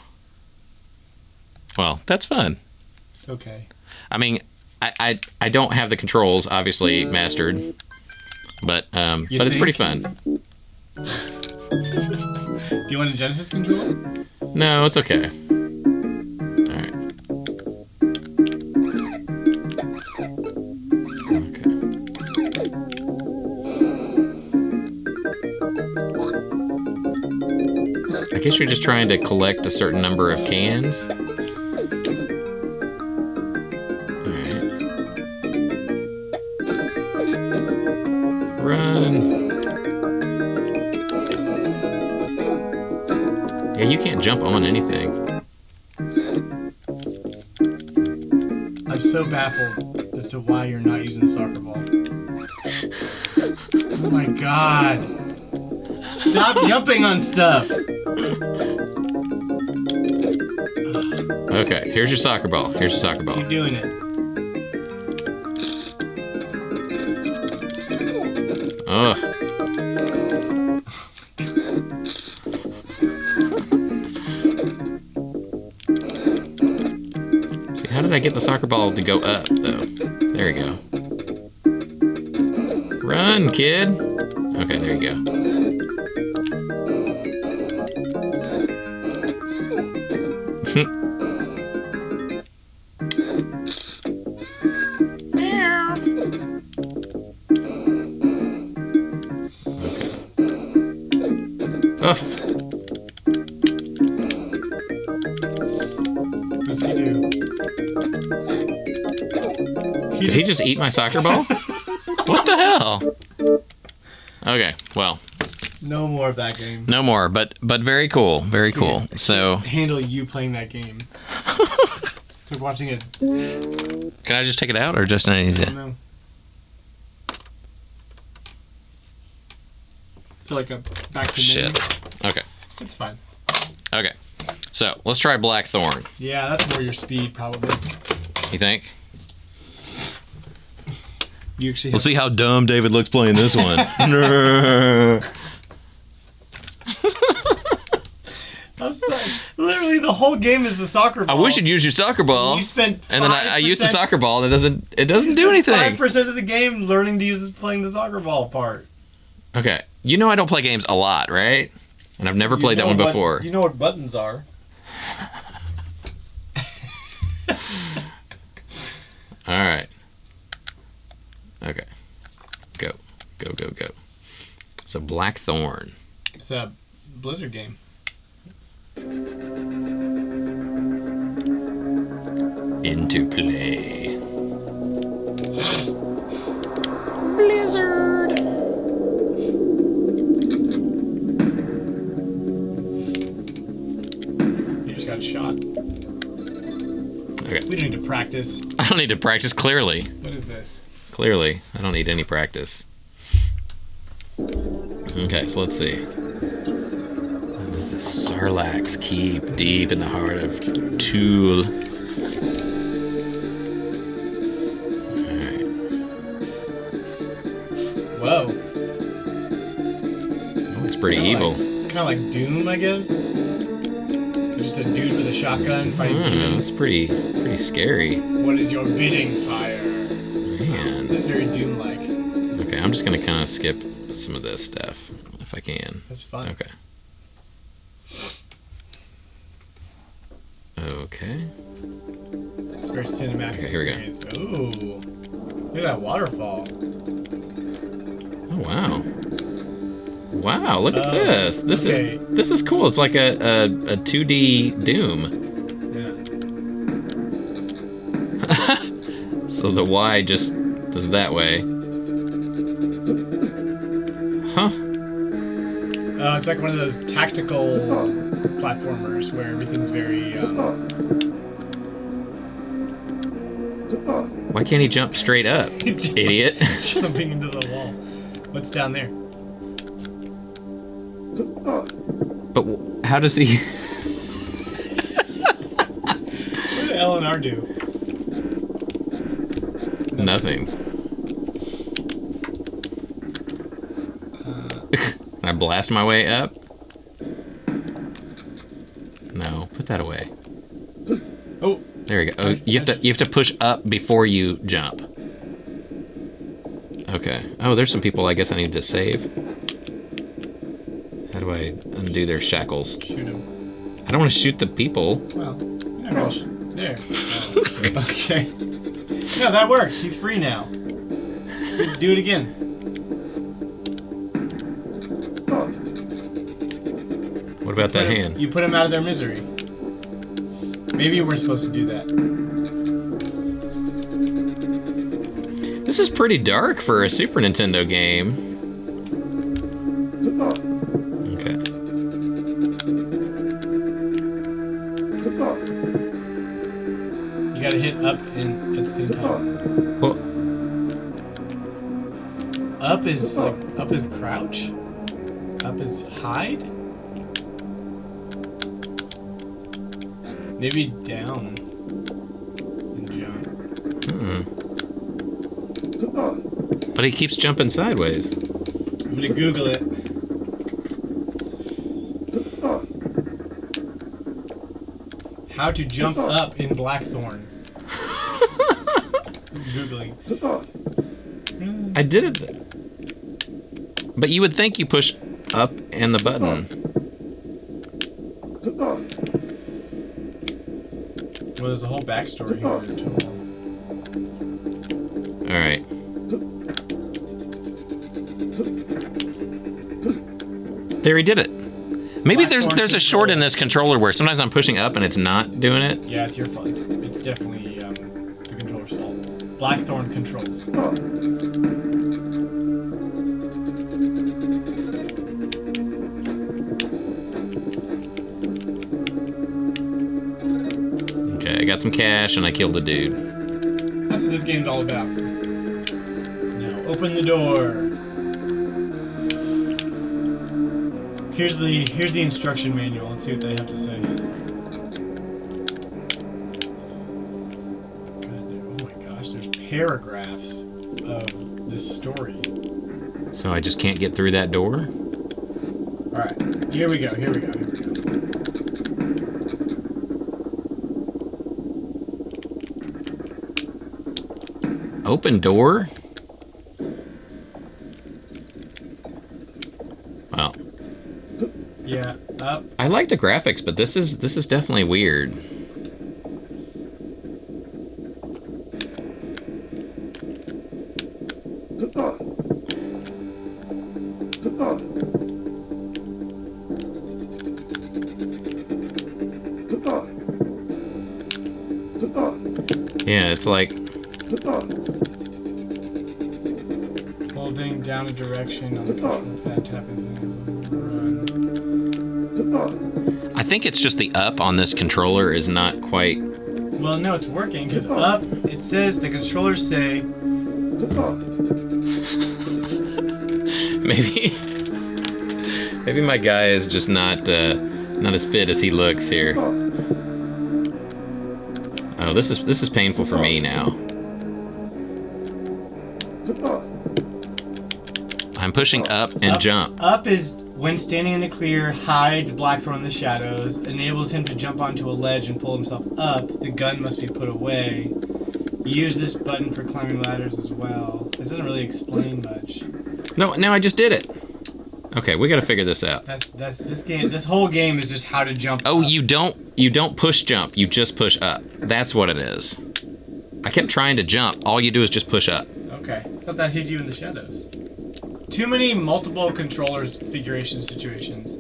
Well, that's fun. Okay. I mean, I don't have the controls obviously mastered, but it's pretty fun. Do you want a Genesis controller? No, it's okay. All right. Okay. I guess you're just trying to collect a certain number of cans. Run. Yeah, you can't jump on anything. I'm so baffled as to why you're not using the soccer ball. Oh my god. Stop jumping on stuff. Okay, here's your soccer ball. Here's your soccer ball. Keep doing it. Ugh. See, how did I get the soccer ball to go up, though? There we go. Run, kid. Okay, there you go. Oh. What's he do? Did he just eat my soccer ball? What the hell? Okay, well, No more of that game. no more, but very cool, very cool. So, Handle you playing that game. It's like watching it. can I just take it out, or just I need to? No. Feel like a back to Shit. menu. Okay, It's fine. okay. So let's try Blackthorn. Yeah, that's more your speed, probably. You think? You actually. We'll see how dumb David looks playing this one. I'm sorry. Literally, the whole game is the soccer I ball. wish you'd use your soccer ball. You spent. And then I used the soccer ball, and it doesn't do anything. 5% of the game learning to use playing the soccer ball part. Okay, you know I don't play games a lot, right? And I've never played that one before. You know what buttons are. All right. Okay. Go. So Blackthorn. It's a Blizzard game. Into play. Blizzard. You just got shot. Okay. We don't need to practice. I don't need to practice, clearly. What is this? Clearly. I don't need any practice. Okay, so let's see. What is this? Sarlacc's Keep, deep in the heart of Tool. Alright. Whoa. Oh, it's pretty evil. It's kind of like Doom, I guess. Just a dude with a shotgun fighting demons. It's pretty scary. What is your bidding, sire? Man. That's very Doom-like. Okay, I'm just gonna kind of skip some of this stuff if I can. That's fun. Okay. Okay. It's a very cinematic Okay, here we go. experience. Ooh. Look at that waterfall. Oh wow. Wow, look at Oh, this. okay. This is cool. It's like a 2D Doom. Yeah. So the Y just is that way. Huh. It's like one of those tactical platformers where everything's very. Why can't he jump straight up? Idiot. Jumping into the wall. What's down there? But how does he... What did L and R do? Nothing. Can I blast my way up? No, put that away. Oh, There we go. Oh, you have to push up before you jump. Okay. Oh, there's some people I guess I need to save. How do I undo their shackles? shoot him. I don't want to shoot the people. Well, you're not gonna there. Oh, okay. No, that works. He's free now. Do it again. What about that hand? You put him out of their misery. Maybe you weren't supposed to do that. This is pretty dark for a Super Nintendo game. Okay. You gotta hit up and at the same time. Well, Up is crouch. Up is hide. Maybe down and jump. but he keeps jumping sideways. I'm gonna Google it. How to jump up in Blackthorn. Googling. I did it. But you would think you push up and the button. Well, there's a whole backstory here too. All right. There, he did it. Maybe Blackthorn there's a short in this controller where sometimes I'm pushing up and it's not doing it. Yeah, it's your fault. It's definitely the controller's fault. Blackthorn controls. Okay, I got some cash and I killed a dude. That's what this game's all about. Now, open the door. Here's the instruction manual. Let's see what they have to say. God, oh my gosh, there's paragraphs of this story. So I just can't get through that door? All right, here we go. Open door? Well, Yeah, up. I like the graphics, but this is definitely weird. Yeah, it's like Holding down a direction on the control pad, tap into run. I think it's just the up on this controller is not quite. Well, no, it's working because up. It says the controllers say. Maybe my guy is just not as fit as he looks here. Oh, this is painful for me now. I'm pushing up and jump. Up is when standing in the clear, hides Blackthorn in the shadows, enables him to jump onto a ledge and pull himself up. The gun must be put away. Use this button for climbing ladders as well. It doesn't really explain much. No, I just did it. Okay, we got to figure this out. That's this game. This whole game is just how to jump. Oh, up. you don't push jump. You just push up. That's what it is. I kept trying to jump. All you do is just push up. Okay, I thought that hid you in the shadows. Too many multiple controllers configuration situations.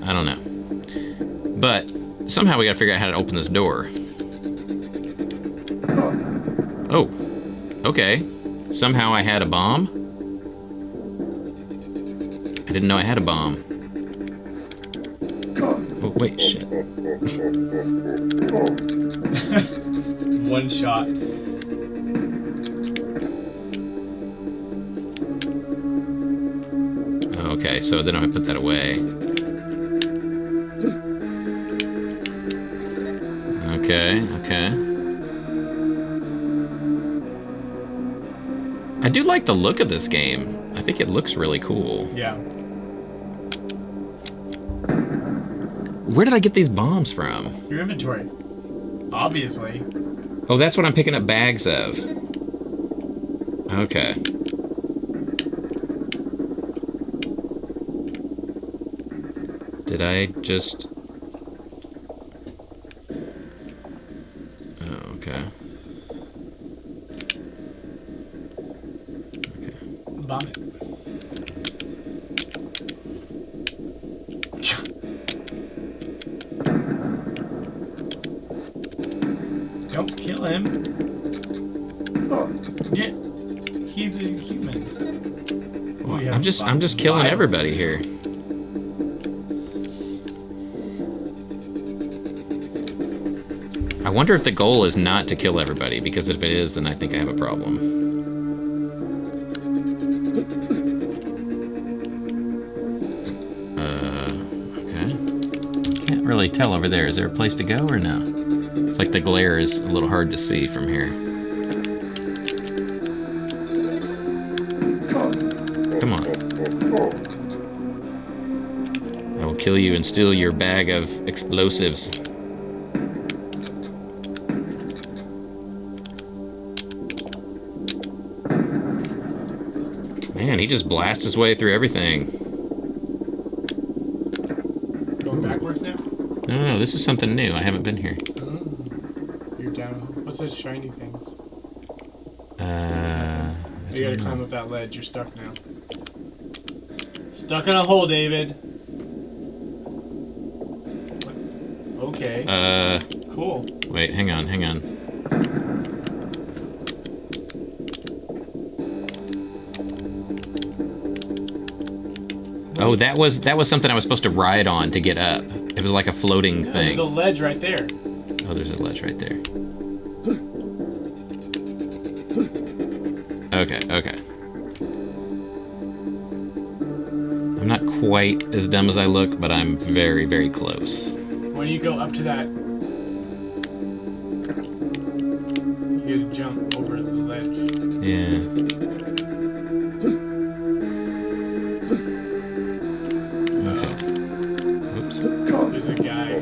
I don't know. But somehow we got to figure out how to open this door. Oh, okay. Somehow I had a bomb. I didn't know I had a bomb. Oh, wait, shit. One shot. Okay, so then I put that away. Okay. I do like the look of this game. I think it looks really cool. Yeah. Where did I get these bombs from? Your inventory. Obviously. Oh, that's what I'm picking up bags of. Okay. Did I just... Oh, okay. Okay. Bomb it. Don't kill him. Yeah, he's a human. Well, We have I'm just killing fire. everybody here. I wonder if the goal is not to kill everybody, because if it is, then I think I have a problem. Okay. Can't really tell over there. Is there a place to go or no? It's like the glare is a little hard to see from here. Come on. I will kill you and steal your bag of explosives. Man, he just blasts his way through everything. Going backwards now? No, this is something new. I haven't been here. Oh, you're down. What's those shiny things? You gotta climb up that ledge. You're stuck now. Stuck in a hole, David. Okay. Cool. Wait, hang on. Oh, that was something I was supposed to ride on to get up. It was like a floating No, thing. there's a ledge right there. Oh, there's a ledge right there. Okay. I'm not quite as dumb as I look, but I'm very, very close. When you go up to that, you gotta jump over the ledge. Yeah. Okay. Oops. There's a guy.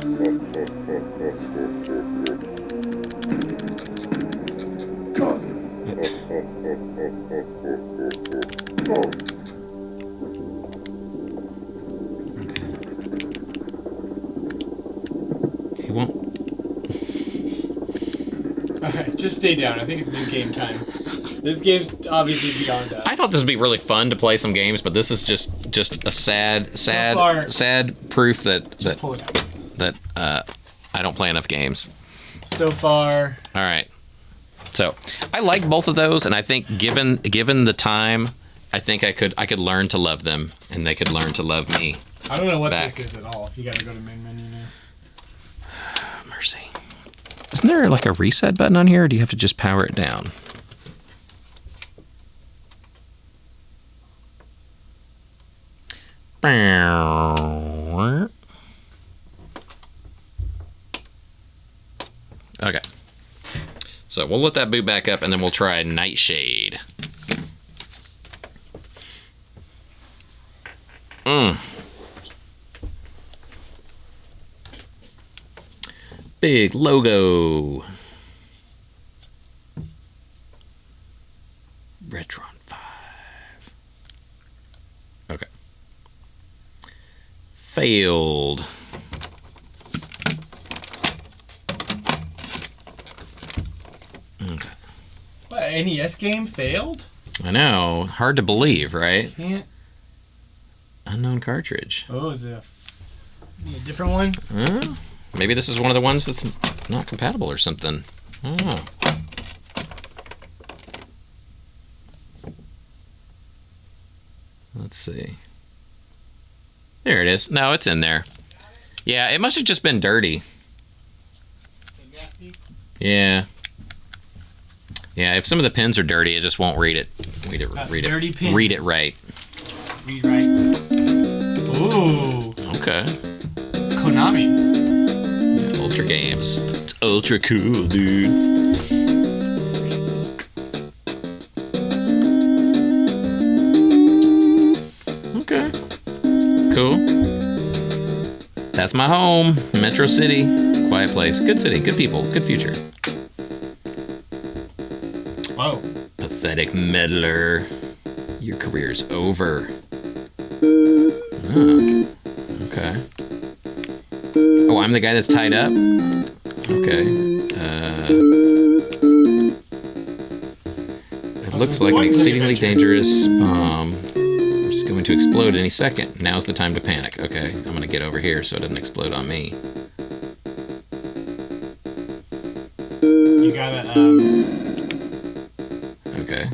He won't. Alright, just stay down. I think it's new game time. This game's obviously beyond us. I thought this would be really fun to play some games, but this is just a sad proof Just pull it out. that I don't play enough games. So far, All right. So I like both of those, and I think given the time, I think I could learn to love them, and they could learn to love me. I don't know what Back. this is at all. You gotta go to main menu now. Mercy. Isn't there like a reset button on here, or do you have to just power it down? Okay. So we'll let that boot back up, and then we'll try Nightshade. Big logo. Retron 5. Okay. Failed. Okay. What, NES game failed? I know. Hard to believe, right? Can't. Unknown cartridge. Oh, is it a different one? Huh? Maybe this is one of the ones that's not compatible or something. I don't know. Let's see. There it is. No, it's in there. Yeah, it must have just been dirty. Yeah. Yeah, if some of the pins are dirty, it just won't read it. Dirty pins. Read it right. Read right. Ooh. Okay. Konami. Ultra Games. It's ultra cool, dude. That's my home. Metro City. Quiet place. Good city. Good people. Good future. Whoa. Pathetic meddler. Your career's over. Oh, okay. Oh, I'm the guy that's tied up? Okay. It looks like an exceedingly dangerous bomb. It's going to explode any second. Now's the time to panic. Okay, I'm going to get over here so it doesn't explode on me. You gotta, Okay.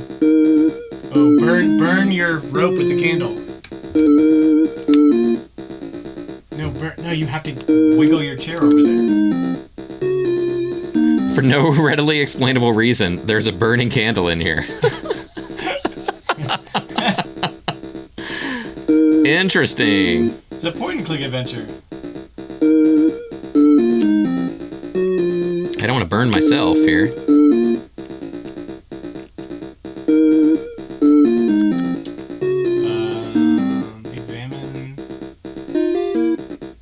Oh, burn your rope with the candle. No, you have to wiggle your chair over there. For no readily explainable reason, there's a burning candle in here. Interesting. It's a point-and-click adventure. I don't want to burn myself here. Examine.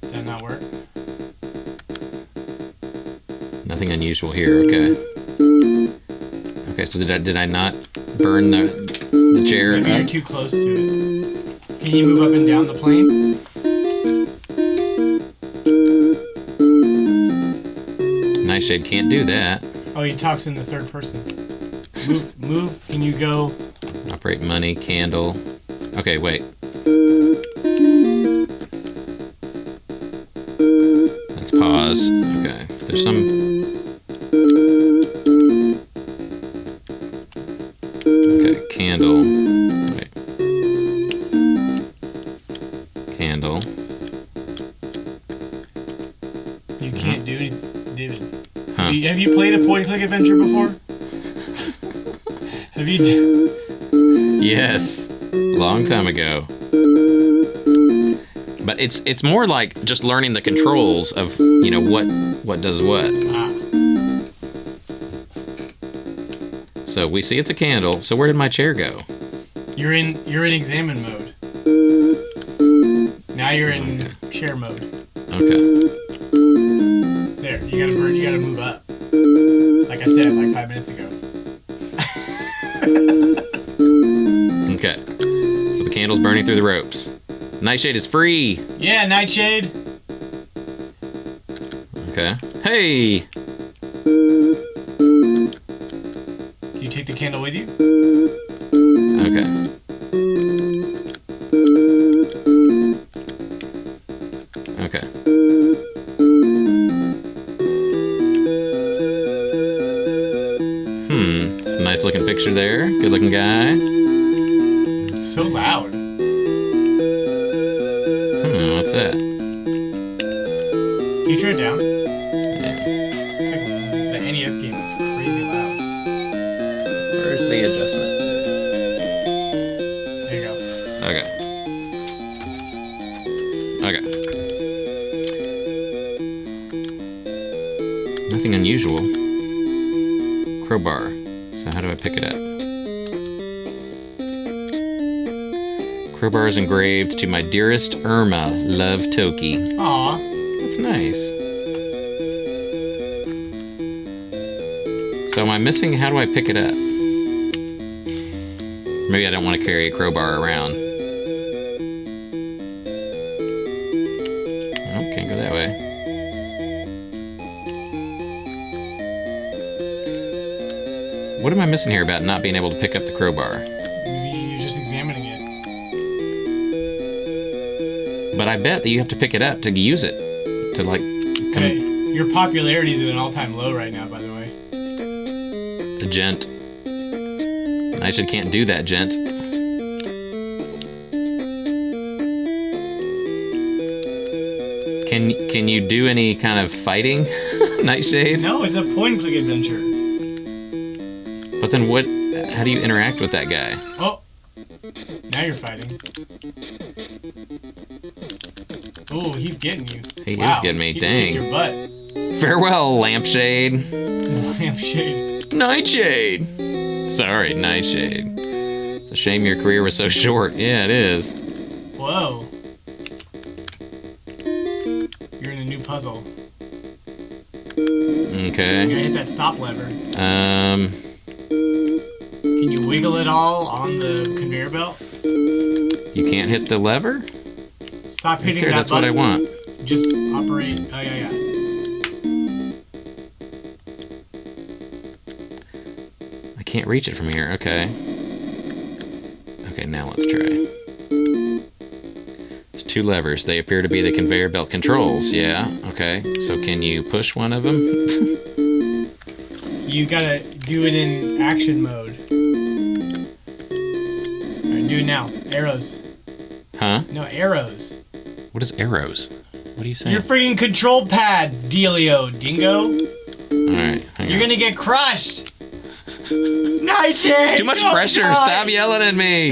Did that not work? Nothing unusual here. Okay. Okay. So did I not burn the chair? Maybe you're too close to it. Can you move up and down the plane? Nightshade can't do that. Oh, he talks in the third person. Move. Can you go? Operate money, candle. Okay, wait. Let's pause. Okay. There's some... Okay, candle. Wait. Candle. You can't do it, David. Huh. Have you played a point-and-click adventure before? Have you? Yes. Long time ago. But it's more like just learning the controls of, you know, what does what. Ah. So we see it's a candle. So where did my chair go? You're in examine mode. Now you're in chair mode. Okay. There, you gotta move up. Like I said, like 5 minutes ago. Okay. So the candle's burning through the ropes. Nightshade is free. Yeah, Nightshade. Okay. Hey! Can you take the candle with you? Okay. Okay. It's a nice looking picture there. Good looking guy. It's so loud. What's that? Can you turn it down? Yeah. It's like the NES game is crazy loud. Where's the adjustment? There you go. Okay. Okay. Nothing unusual. Crowbar. So how do I pick it up? Crowbar is engraved to my dearest Irma, love Toki. Aw. That's nice. So am I missing? How do I pick it up? Maybe I don't want to carry a crowbar around. Oh, can't go that way. What am I missing here about not being able to pick up the crowbar? Maybe you're just examining it. But I bet that you have to pick it up to use it. To like Hey, your popularity is at an all-time low right now, by the way. a gent. Nightshade can't do that, gent. Can you do any kind of fighting, Nightshade? No, it's a point-and-click adventure. But then how do you interact with that guy? Oh, now you're fighting. Oh, he's getting you. He is getting me, He dang. Just kicked your butt. Farewell, lampshade. Lampshade. Nightshade. Sorry, Nightshade. It's a shame your career was so short. Yeah, it is. Whoa. You're puzzle. Okay. You gotta hit that stop lever. Um, Can you wiggle it all on the conveyor belt? you can't hit the lever? Stop hitting There, that that's what I button. want. Just operate. Oh, yeah. I can't reach it from here. Okay. Okay, now let's try. There's two levers. They appear to be the conveyor belt controls. Yeah. Okay. So can you push one of them? You gotta do it in action mode. Alright, do it now. Arrows. Huh? No, arrows. What is arrows? What are you saying? Your freaking control pad, Dealio, dingo. Alright, hang You're on. gonna get crushed. Nightshade! It's too much Oh, pressure. God. Stop yelling at me.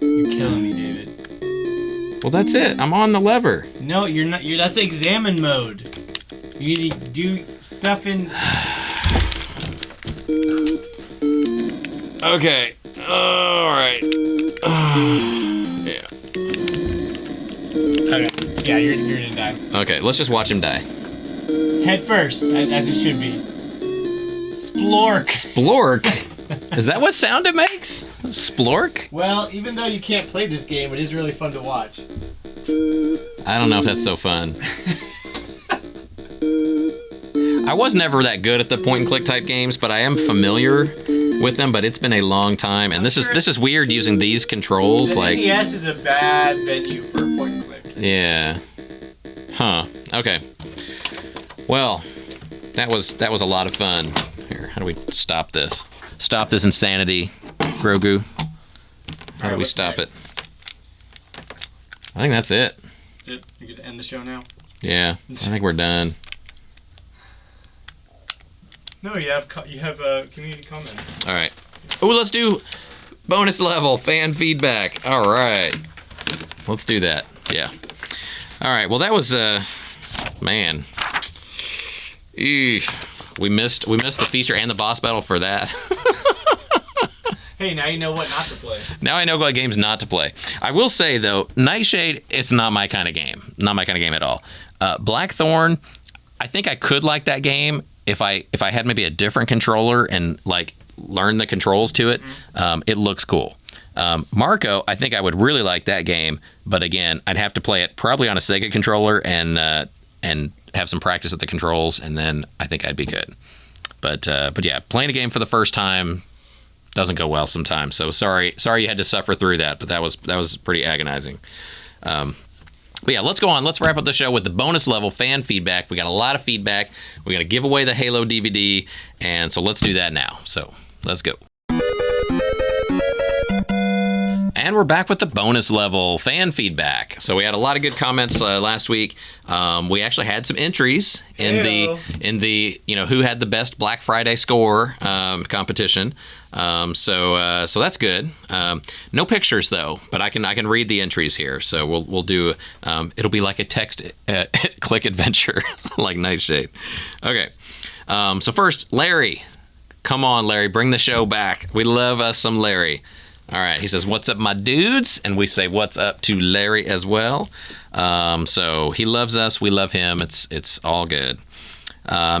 You're killing me, David. Well, that's it. I'm on the lever. No, you're not. That's examine mode. You need to do stuff in. Okay. Alright. Yeah. Okay. Yeah, you're gonna die. Okay, let's just watch him die. Head first, as it should be. Splork. Splork? Is that what sound it makes? Splork? Well, even though you can't play this game, it is really fun to watch. I don't know if that's so fun. I was never that good at the point and click type games, but I am familiar with them, but it's been a long time, and this is weird using these controls. The like NES is a bad venue for point and click. Yeah. Huh. Okay. Well, that was a lot of fun. Here, how do we stop this? Stop this insanity, Grogu. How do we stop it? I think that's it. Is it? You get to end the show now? Yeah, I think we're done. No, you have community comments. All right. Oh, let's do bonus level fan feedback. All right. Let's do that. Yeah. All right. Well, that was man. Eesh. We missed the feature and the boss battle for that. Hey, now you know what not to play. Now I know what games not to play. I will say though, Nightshade, it's not my kind of game. Not my kind of game at all. Blackthorn, I think I could like that game if I had maybe a different controller and like learn the controls to it. It looks cool. Marco, I think I would really like that game, but again, I'd have to play it probably on a Sega controller and have some practice at the controls, and then I think I'd be good. But yeah, playing a game for the first time doesn't go well sometimes. So sorry you had to suffer through that, but that was pretty agonizing. But yeah, let's go on. Let's wrap up the show with the bonus level fan feedback. We got a lot of feedback. We got to give away the Halo DVD, and so let's do that now. So let's go. And we're back with the bonus level fan feedback. So we had a lot of good comments last week. We actually had some entries in the who had the best Black Friday score competition. So that's good. No pictures though, but I can read the entries here. So we'll do. It'll be like a text click adventure, like Nightshade. Okay. So first, Larry. Come on, Larry, bring the show back. We love us some Larry. All right, he says, "What's up, my dudes?" And we say, "What's up" to Larry as well. So he loves us, we love him. It's all good.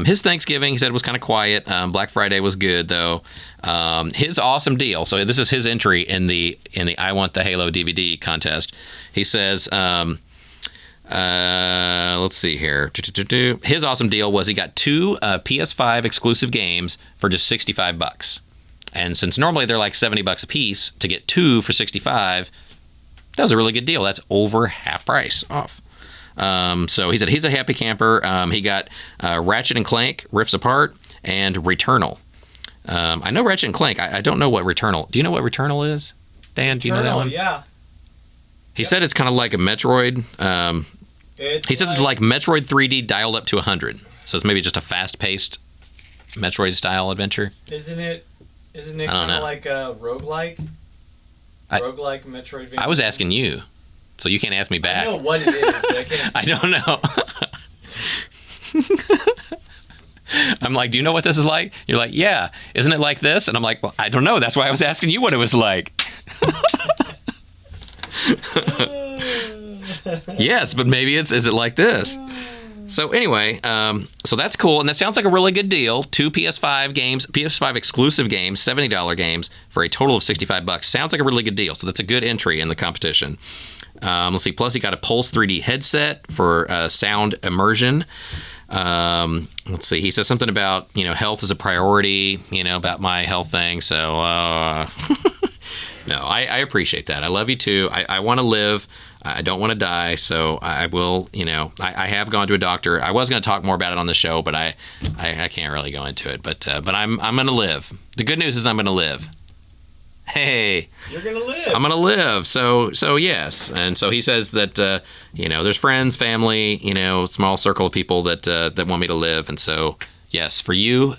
His Thanksgiving, he said, was kind of quiet. Black Friday was good though. His awesome deal. So this is his entry in the I Want the Halo DVD contest. He says, let's see here. His awesome deal was he got 2 PS5 exclusive games for just $65. And since normally they're like $70 a piece, to get 2 for $65, that was a really good deal. That's over half price off. So he said he's a happy camper. He got Ratchet and Clank, Rifts Apart, and Returnal. I know Ratchet and Clank. I don't know what Returnal. Do you know what Returnal is? Dan, do you know that one? Yeah. He said it's kind of like a Metroid. He says it's like Metroid 3D dialed up to 100. So it's maybe just a fast-paced Metroid-style adventure. Isn't it I don't kind know. of like a roguelike? Roguelike Metroidvania? I was asking you, so you can't ask me back. I know what it is, but I can't I don't know. I'm like, do you know what this is like? You're like, yeah. Isn't it like this? And I'm like, well, I don't know. That's why I was asking you what it was like. Yes, but maybe is it like this? So anyway, so that's cool, and that sounds like a really good deal. 2 PS5 games, PS5 exclusive games, $70 games for a total of $65. Sounds like a really good deal. So that's a good entry in the competition. Let's see. Plus, he got a Pulse 3D headset for sound immersion. Let's see. He says something about health is a priority. About my health thing. So no, I appreciate that. I love you too. I want to live. I don't want to die, so I will, I have gone to a doctor. I was going to talk more about it on the show, but I can't really go into it. But I'm going to live. The good news is I'm going to live. Hey, You're going to live. I'm going to live. So yes. And so he says that, there's friends, family, small circle of people that want me to live. And so, yes, for you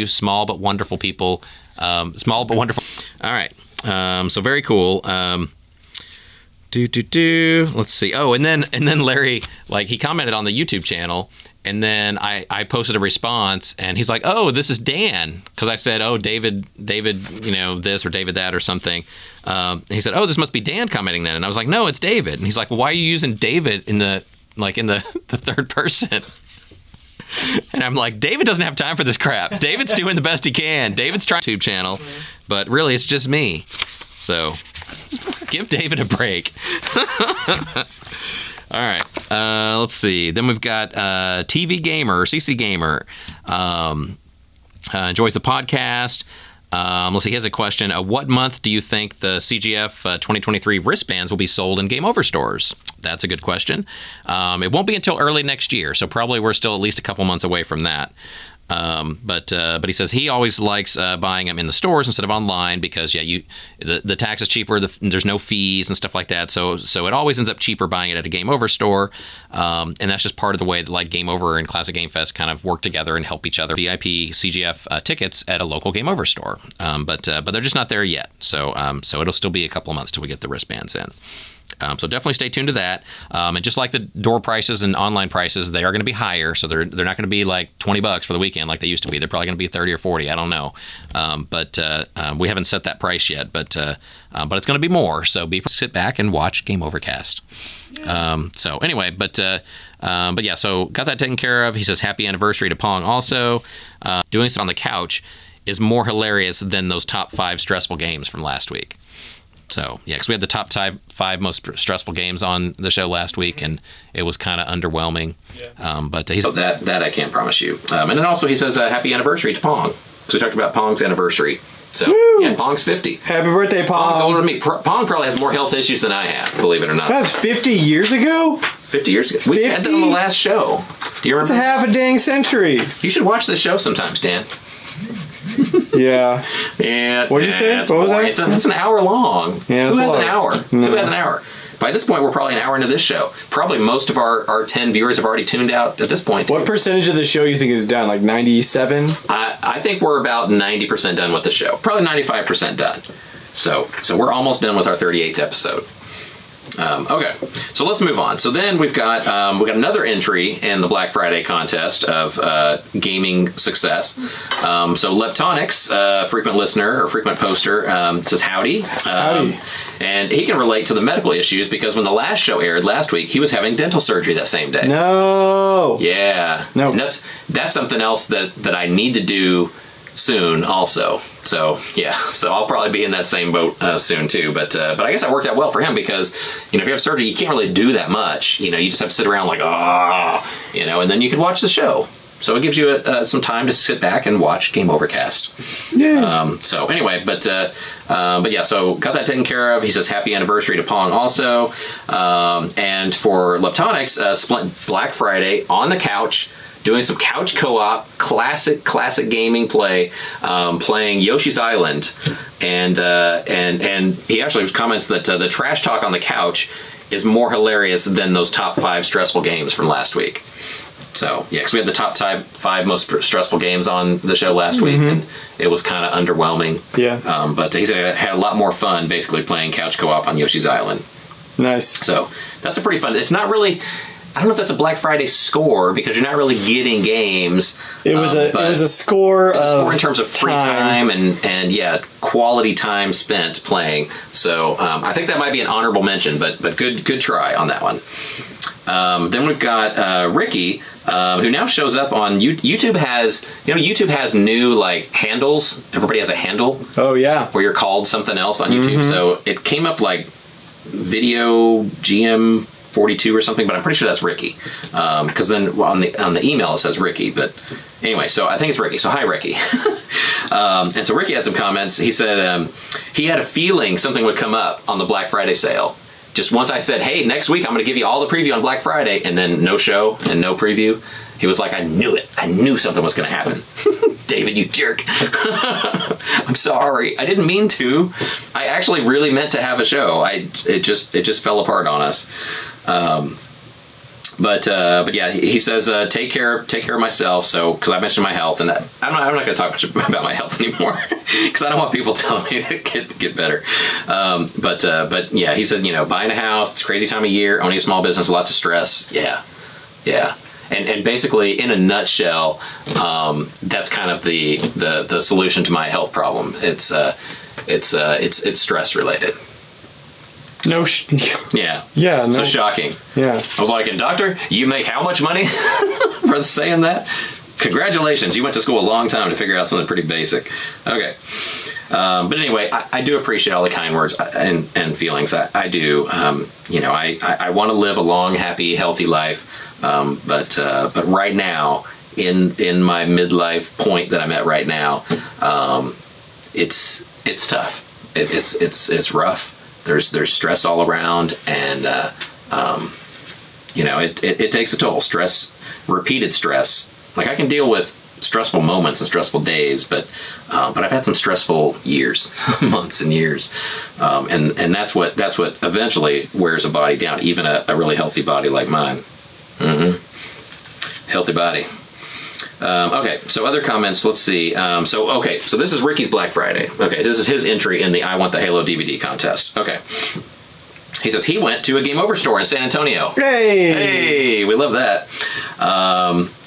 small but wonderful people, small but wonderful. All right. So very cool. Let's see. Oh, and then Larry, he commented on the YouTube channel, and then I posted a response, and he's like, "Oh, this is Dan," because I said, "Oh, David, this or David that or something." And he said, "Oh, this must be Dan commenting then," and I was like, "No, it's David." And he's like, "Well, why are you using David in the third person?" And I'm like, David doesn't have time for this crap. David's doing the best he can. David's trying YouTube channel, but really, it's just me. So. Give David a break. All right. Let's see. Then we've got TV Gamer, CC Gamer. Enjoys the podcast. Let's see. He has a question. What month do you think the CGF 2023 wristbands will be sold in Game Over stores? That's a good question. It won't be until early next year, so probably we're still at least a couple months away from that. But he says he always likes buying them in the stores instead of online because the tax is cheaper. There's no fees and stuff like that. So it always ends up cheaper buying it at a Game Over store, and that's just part of the way that Game Over and Classic Game Fest kind of work together and help each other. VIP CGF tickets at a local Game Over store, but they're just not there yet. So it'll still be a couple of months till we get the wristbands in. So definitely stay tuned to that. And just like the door prices and online prices, they are going to be higher. So they're not going to be like $20 for the weekend like they used to be. They're probably going to be 30 or 40. I don't know. But we haven't set that price yet. But it's going to be more. So sit back and watch Game Overcast. So anyway, but yeah. So got that taken care of. He says happy anniversary to Pong. Also, doing this on the couch is more hilarious than those top 5 stressful games from last week. So, yeah, because we had the top 5 most stressful games on the show last week, and it was kind of underwhelming. Yeah. But he's that I can't promise you. And then also he says happy anniversary to Pong. So we talked about Pong's anniversary. So, Woo! Yeah, Pong's 50. Happy birthday, Pong. Pong's older than me. Pong probably has more health issues than I have, believe it or not. That was 50 years ago? 50 years ago. We had that on the last show. Do you remember? That's a half a dang century. You should watch this show sometimes, Dan. Yeah. Yeah. What'd you say? What was that? It's an hour long. Yeah, Who has an hour? No. Who has an hour? By this point, we're probably an hour into this show. Probably most of our 10 viewers have already tuned out at this point. What percentage of the show you think is done? Like 97? I think we're about 90% done with the show. Probably 95% done. So we're almost done with our 38th episode. Okay, so let's move on. So then we've got another entry in the Black Friday contest of gaming success. So Leptonics, frequent listener or frequent poster, says howdy. Howdy. And he can relate to the medical issues because when the last show aired last week, he was having dental surgery that same day. No. Yeah. No. And that's something else that I need to do soon also. So yeah, so I'll probably be in that same boat soon too. But I guess that worked out well for him because if you have surgery, you can't really do that much. You just have to sit around like and then you can watch the show. So it gives you some time to sit back and watch Game Overcast. Yeah. So anyway, but yeah, so got that taken care of. He says happy anniversary to Pong also, and for Leptonics, spent Black Friday on the couch. Doing some couch co-op, classic gaming play, playing Yoshi's Island, and he actually comments that the trash talk on the couch is more hilarious than those top 5 stressful games from last week. So yeah, because we had the top 5 most stressful games on the show last week, and it was kind of underwhelming. Yeah. But he said had a lot more fun basically playing couch co-op on Yoshi's Island. Nice. So that's a pretty fun. It's not really. I don't know if that's a Black Friday score because you're not really getting games. It was a score in terms of free time and yeah, quality time spent playing. So I think that might be an honorable mention, but good try on that one. Then we've got Ricky, who now shows up on YouTube. YouTube has new like handles. Everybody has a handle. Oh yeah. Where you're called something else on YouTube. So it came up like Video GM 42 or something, but I'm pretty sure that's Ricky. Because then on the email it says Ricky, but anyway, so I think it's Ricky. So hi, Ricky. And so Ricky had some comments. He said he had a feeling something would come up on the Black Friday sale. Just once I said, hey, next week I'm going to give you all the preview on Black Friday, and then no show and no preview. He was like, I knew it. I knew something was going to happen. David, you jerk. I'm sorry. I didn't mean to. I actually really meant to have a show. It just fell apart on us. But yeah, he says, take care of myself. So, because I mentioned my health, and I'm not going to talk much about my health anymore, because I don't want people telling me to get better. But yeah, he said, buying a house, it's a crazy time of year, owning a small business, lots of stress. Yeah. And basically, in a nutshell, that's kind of the solution to my health problem. It's stress related. No. Yeah. Yeah. No. So shocking. Yeah. I was like, and doctor, you make how much money for saying that? Congratulations. You went to school a long time to figure out something pretty basic. Okay. But anyway, I do appreciate all the kind words and feelings. I do. I want to live a long, happy, healthy life. But right now, in my midlife point that I'm at right now, it's tough. It's rough. There's stress all around, and it takes a toll. Stress, repeated stress. Like I can deal with stressful moments and stressful days, but I've had some stressful years, months and years, and that's what eventually wears a body down, even a really healthy body like mine. Healthy body. Okay, so other comments, let's see. So this is Ricky's Black Friday. Okay, this is his entry in the I Want the Halo DVD contest. Okay. He says he went to a Game Over store in San Antonio. Hey, we love that.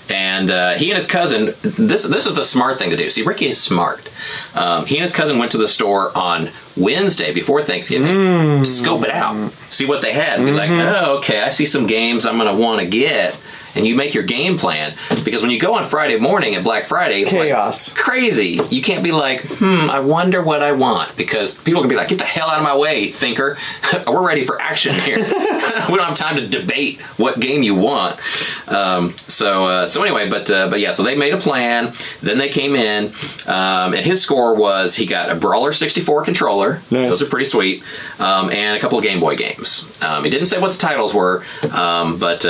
And he and his cousin, this is the smart thing to do. See, Ricky is smart. He and his cousin went to the store on Wednesday before Thanksgiving to scope it out, see what they had, and be like, oh, okay, I see some games I'm going to want to get. And you make your game plan, because when you go on Friday morning at Black Friday, it's chaos. Like crazy. You can't be like, I wonder what I want, because people can be like, get the hell out of my way, thinker. We're ready for action here. We don't have time to debate what game you want. So anyway, but yeah, so they made a plan. Then they came in, and his score was he got a Brawler 64 controller. Nice. Those are pretty sweet, and a couple of Game Boy games. He didn't say what the titles were, but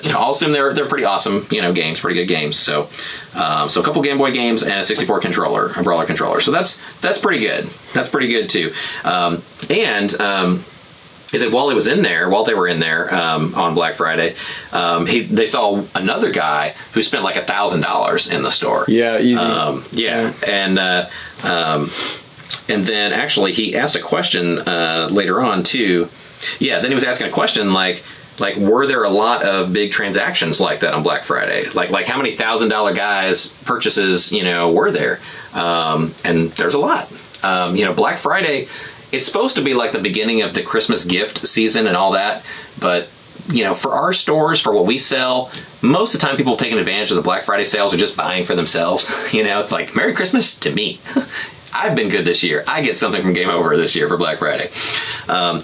I'll assume they're pretty awesome, games, pretty good games. So a couple Game Boy games and a 64 controller, a Brawler controller. So that's pretty good. That's pretty good too. He said while they were in there on Black Friday, they saw another guy who spent like $1,000 in the store. Yeah, easy. Yeah. And then actually he asked a question later on too. Yeah, then he was asking a question like, were there a lot of big transactions like that on Black Friday? Like how many $1,000 guys purchases, were there? And there's a lot. Black Friday, it's supposed to be like the beginning of the Christmas gift season and all that. But, for our stores, for what we sell, most of the time people taking advantage of the Black Friday sales are just buying for themselves. It's like, Merry Christmas to me. I've been good this year. I get something from Game Over this year for Black Friday. But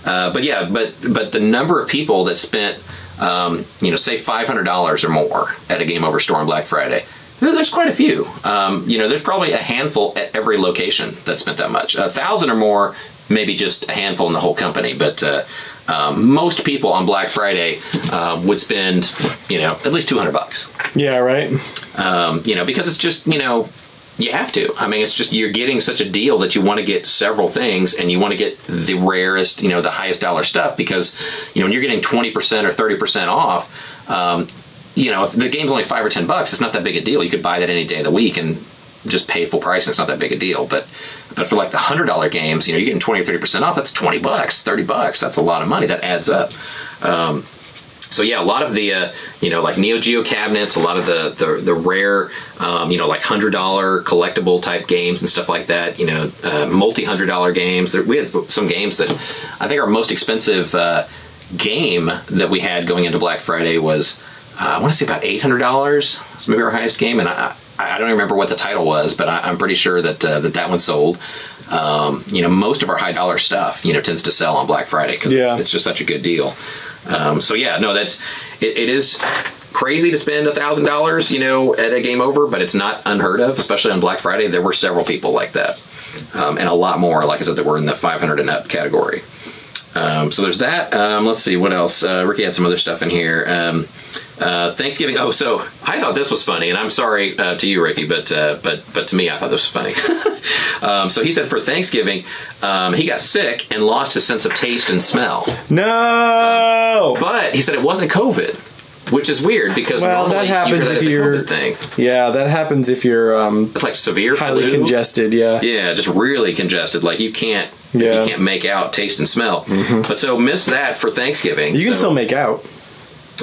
the number of people that spent, say $500 or more at a Game Over store on Black Friday, there's quite a few. There's probably a handful at every location that spent that much. 1,000 or more, maybe just a handful in the whole company. But most people on Black Friday would spend, at least $200. Yeah, right. Because it's just, you have to. I mean, it's just you're getting such a deal that you want to get several things, and you want to get the rarest, the highest dollar stuff, because, when you're getting 20% or 30% off, if the game's only $5 or $10, it's not that big a deal. You could buy that any day of the week and just pay full price, and it's not that big a deal. But for like the $100 games, you're getting 20 or 30% off. That's $20, $30. That's a lot of money. That adds up. So yeah, a lot of the like Neo Geo cabinets, a lot of the rare like $100 collectible type games and stuff like that. Multi $100 games. We had some games that I think our most expensive game that we had going into Black Friday was I want to say about $800. It's maybe our highest game, and I don't remember what the title was, but I'm pretty sure that that one sold. Most of our high dollar stuff tends to sell on Black Friday because it's just such a good deal. So yeah, no, it is crazy to spend $1,000, at a game over, but it's not unheard of, especially on Black Friday. There were several people like that, and a lot more, like I said, that were in the 500 and up category. So there's that. Let's see what else. Ricky had some other stuff in here. Thanksgiving. Oh, so I thought this was funny, and I'm sorry to you, Ricky, but to me, I thought this was funny. So he said for Thanksgiving, he got sick and lost his sense of taste and smell. No. But he said it wasn't COVID, which is weird because normally that happens you hear that as a COVID thing. Yeah, that happens if you're it's like severe highly flu. Congested. Yeah. Yeah, just really congested. Like you can't make out, taste, and smell. Mm-hmm. But so missed that for Thanksgiving. You can still make out.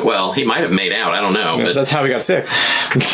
Well, he might have made out. I don't know. But that's how he got sick.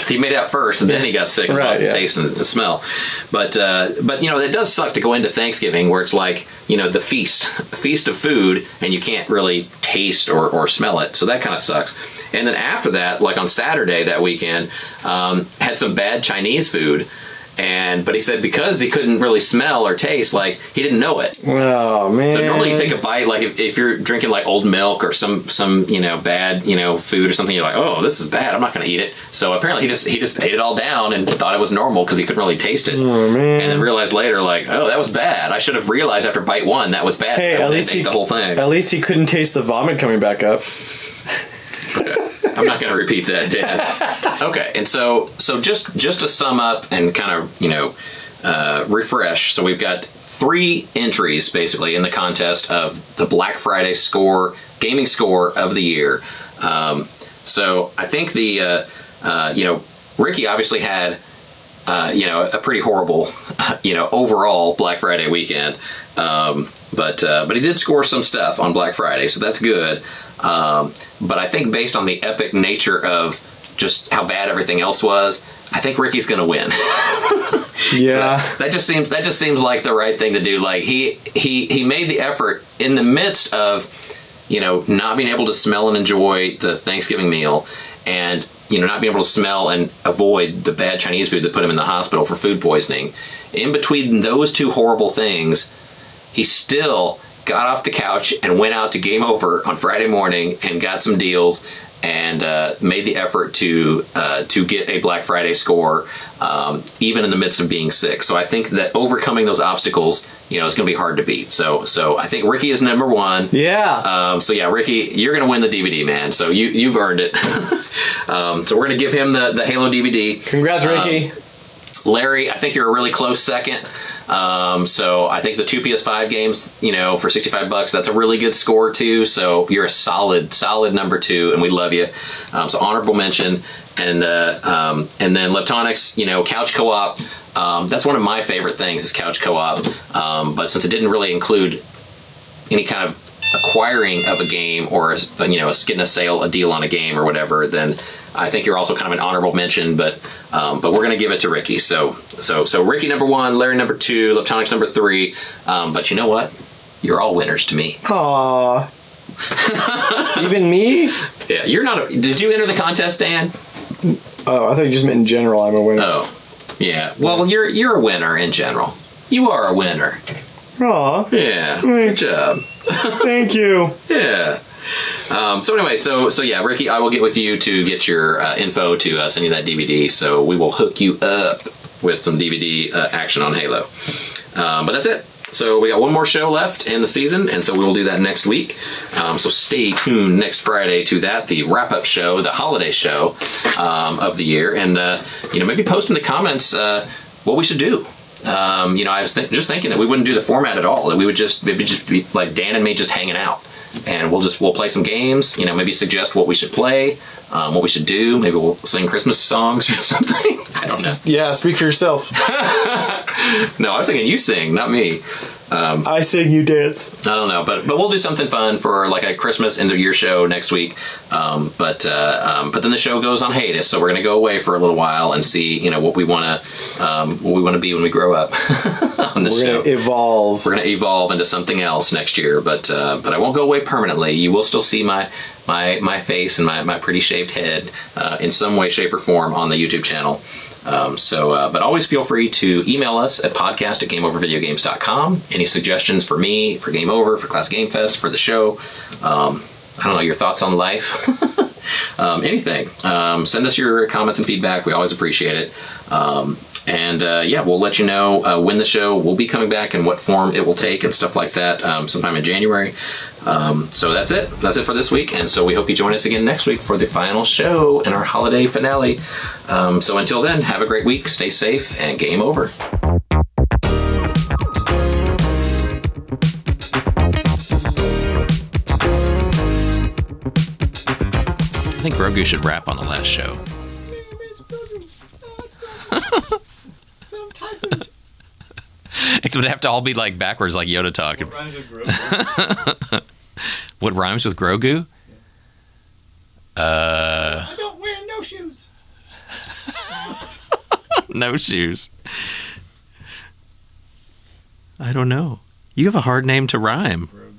He made out first, and then he got sick and lost the taste and the smell. But it does suck to go into Thanksgiving where it's like the feast of food, and you can't really taste or smell it. So that kind of sucks. And then after that, like on Saturday that weekend, had some bad Chinese food. But he said because he couldn't really smell or taste, like he didn't know it. Oh man! So normally you take a bite, like if you're drinking like old milk or some bad food or something, you're like, oh, this is bad, I'm not going to eat it. So apparently he just ate it all down and thought it was normal because he couldn't really taste it. Oh man! And then realized later, like, oh, that was bad. I should have realized after bite one that was bad. Hey, at least the whole thing. At least he couldn't taste the vomit coming back up. I'm not going to repeat that, Dan. Okay, and so just to sum up and kind of refresh. So we've got 3 entries basically in the contest of the Black Friday gaming score of the year. So I think the Ricky obviously had a pretty horrible overall Black Friday weekend. But he did score some stuff on Black Friday, so that's good. But I think based on the epic nature of just how bad everything else was, I think Ricky's going to win. Yeah, that just seems like the right thing to do. Like he made the effort in the midst of not being able to smell and enjoy the Thanksgiving meal, and not being able to smell and avoid the bad Chinese food that put him in the hospital for food poisoning. In between those 2 horrible things, he still got off the couch and went out to Game Over on Friday morning and got some deals and made the effort to get a Black Friday score, even in the midst of being sick. So I think that overcoming those obstacles, is going to be hard to beat. So I think Ricky is number 1. Yeah. So yeah, Ricky, you're going to win the DVD, man. So you've earned it. So we're going to give him the Halo DVD. Congrats, Ricky. Larry, I think you're a really close second. So I think the 2 PS5 games, for $65, that's a really good score too. So you're a solid number 2, and we love you. So honorable mention, and then Leptonics, couch co-op. That's one of my favorite things is couch co-op. But since it didn't really include any kind of acquiring of a game or getting a sale, a deal on a game or whatever, then I think you're also kind of an honorable mention, but we're going to give it to Ricky. So Ricky number 1, Larry number 2, Leptonics number 3. But you know what? You're all winners to me. Aww. Even me? Yeah, you're not. Did you enter the contest, Dan? Oh, I thought you just meant in general. I'm a winner. Oh, yeah. Well, you're a winner in general. You are a winner. Aw. Yeah. Good job. Thank you. Yeah. So anyway, so yeah, Ricky, I will get with you to get your info to send you that DVD. So we will hook you up with some DVD action on Halo. But that's it. So we got one more show left in the season, and so we will do that next week. So stay tuned next Friday to that, the wrap-up show, the holiday show of the year, and maybe post in the comments what we should do. I was just thinking that we wouldn't do the format at all. That it would just be like Dan and me just hanging out, and we'll play some games. Maybe suggest what we should play, what we should do. Maybe we'll sing Christmas songs or something. I don't know. Yeah, speak for yourself. No, I was thinking you sing, not me. I sing, you dance. I don't know, but we'll do something fun for like a Christmas end of year show next week. But then the show goes on hiatus, so we're gonna go away for a little while and see, what we wanna be when we grow up on this show. We're gonna evolve. We're gonna evolve into something else next year, but I won't go away permanently. You will still see my face and my pretty shaved head in some way, shape, or form on the YouTube channel. But always feel free to email us at podcast@gameovervideogames.com. Any suggestions for me, for Game Over, for Class Game Fest, for the show? I don't know, your thoughts on life? Anything. Send us your comments and feedback. We always appreciate it. We'll let you know when the show will be coming back and what form it will take and stuff like that sometime in January. So that's it. That's it for this week. And so we hope you join us again next week for the final show and our holiday finale. So until then, have a great week, stay safe, and game over. I think Grogu should rap on the last show. It would have to all be like backwards, like Yoda talking. What rhymes with Grogu? What rhymes with Grogu? I don't wear no shoes. No shoes. I don't know. You have a hard name to rhyme. Grogu.